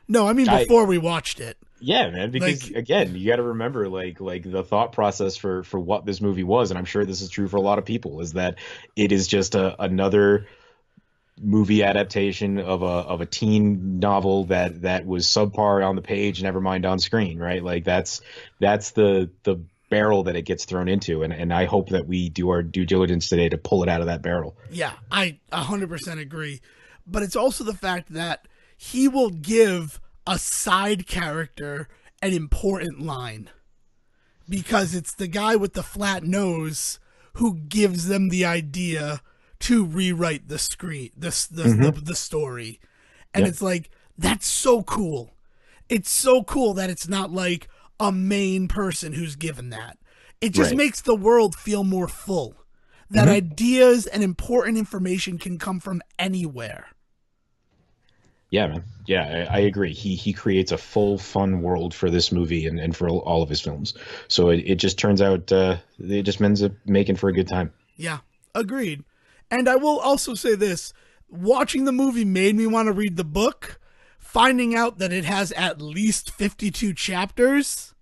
No, I mean before we watched it. Yeah, man, because again, you got to remember like the thought process for what this movie was, and I'm sure this is true for a lot of people, is that it is just another movie adaptation of a teen novel that was subpar on the page, never mind on screen, right? Like that's the barrel that it gets thrown into, and I hope that we do our due diligence today to pull it out of that barrel. Yeah, I 100% agree. But it's also the fact that he will give a side character an important line, because it's the guy with the flat nose who gives them the idea to rewrite the story. And it's like, that's so cool. It's so cool that it's not like a main person who's given that. It just makes the world feel more full. that ideas and important information can come from anywhere. Yeah, man. Yeah, I agree. He creates a full fun world for this movie and for all of his films. So it just turns out it just ends up making for a good time. Yeah, agreed. And I will also say this, watching the movie made me want to read the book. Finding out that it has at least 52 chapters,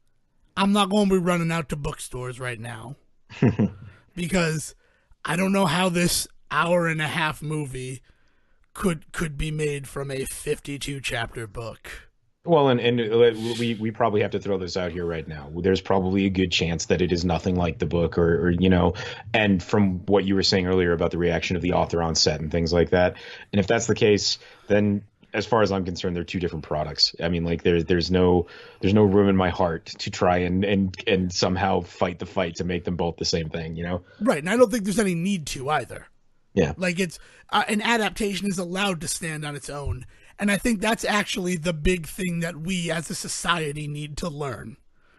I'm not going to be running out to bookstores right now. Because I don't know how this hour-and-a-half movie could be made from a 52 chapter book. Well, and we probably have to throw this out here right now. There's probably a good chance that it is nothing like the book, or you know, and from what you were saying earlier about the reaction of the author on set and things like that. And if that's the case, then as far as I'm concerned, they're two different products. I mean, like there's no room in my heart to try and somehow fight the fight to make them both the same thing, you know? Right, and I don't think there's any need to either. Yeah. Like it's an adaptation is allowed to stand on its own. And I think that's actually the big thing that we as a society need to learn.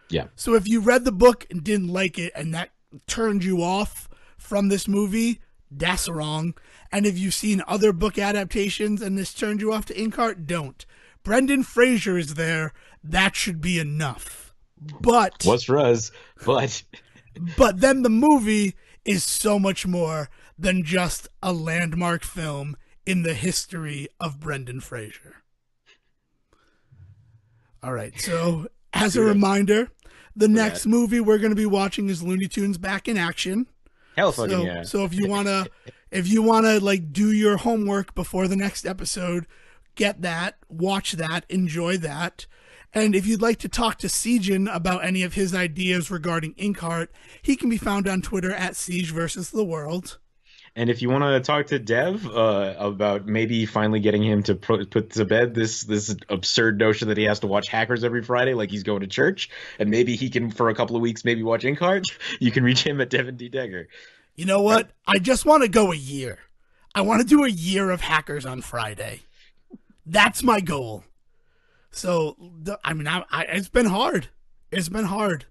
Yeah. So if you read the book and didn't like it and that turned you off from this movie, that's wrong. And if you've seen other book adaptations and this turned you off to Inkheart, don't. Brendan Fraser is there. That should be enough. But was for us, but then the movie is so much more than just a landmark film in the history of Brendan Fraser. All right, so as a reminder, the next movie we're going to be watching is Looney Tunes Back in Action. Hell fucking yeah. So if you wanna like do your homework before the next episode, get that, watch that, enjoy that. And if you'd like to talk to Sejohn about any of his ideas regarding Inkheart, he can be found on Twitter at Siege versus the World. And if you want to talk to Dev about maybe finally getting him to put to bed this absurd notion that he has to watch Hackers every Friday like he's going to church, and maybe he can, for a couple of weeks, maybe watch Inkheart, you can reach him at Devin D. Degger. You know what? I just want to go a year. I want to do a year of Hackers on Friday. That's my goal. So, I mean, it's been hard. It's been hard.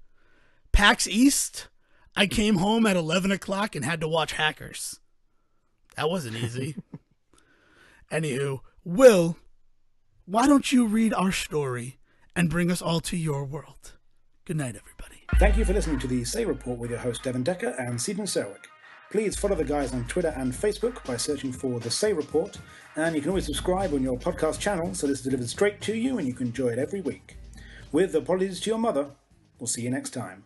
PAX East, I came home at 11 o'clock and had to watch Hackers. That wasn't easy. Anywho, Will, why don't you read our story and bring us all to your world? Good night, everybody. Thank you for listening to the Say Report with your host Devin Decker and Stephen Serwick. Please follow the guys on Twitter and Facebook by searching for The Say Report, and you can always subscribe on your podcast channel so this is delivered straight to you and you can enjoy it every week. With apologies to your mother, we'll see you next time.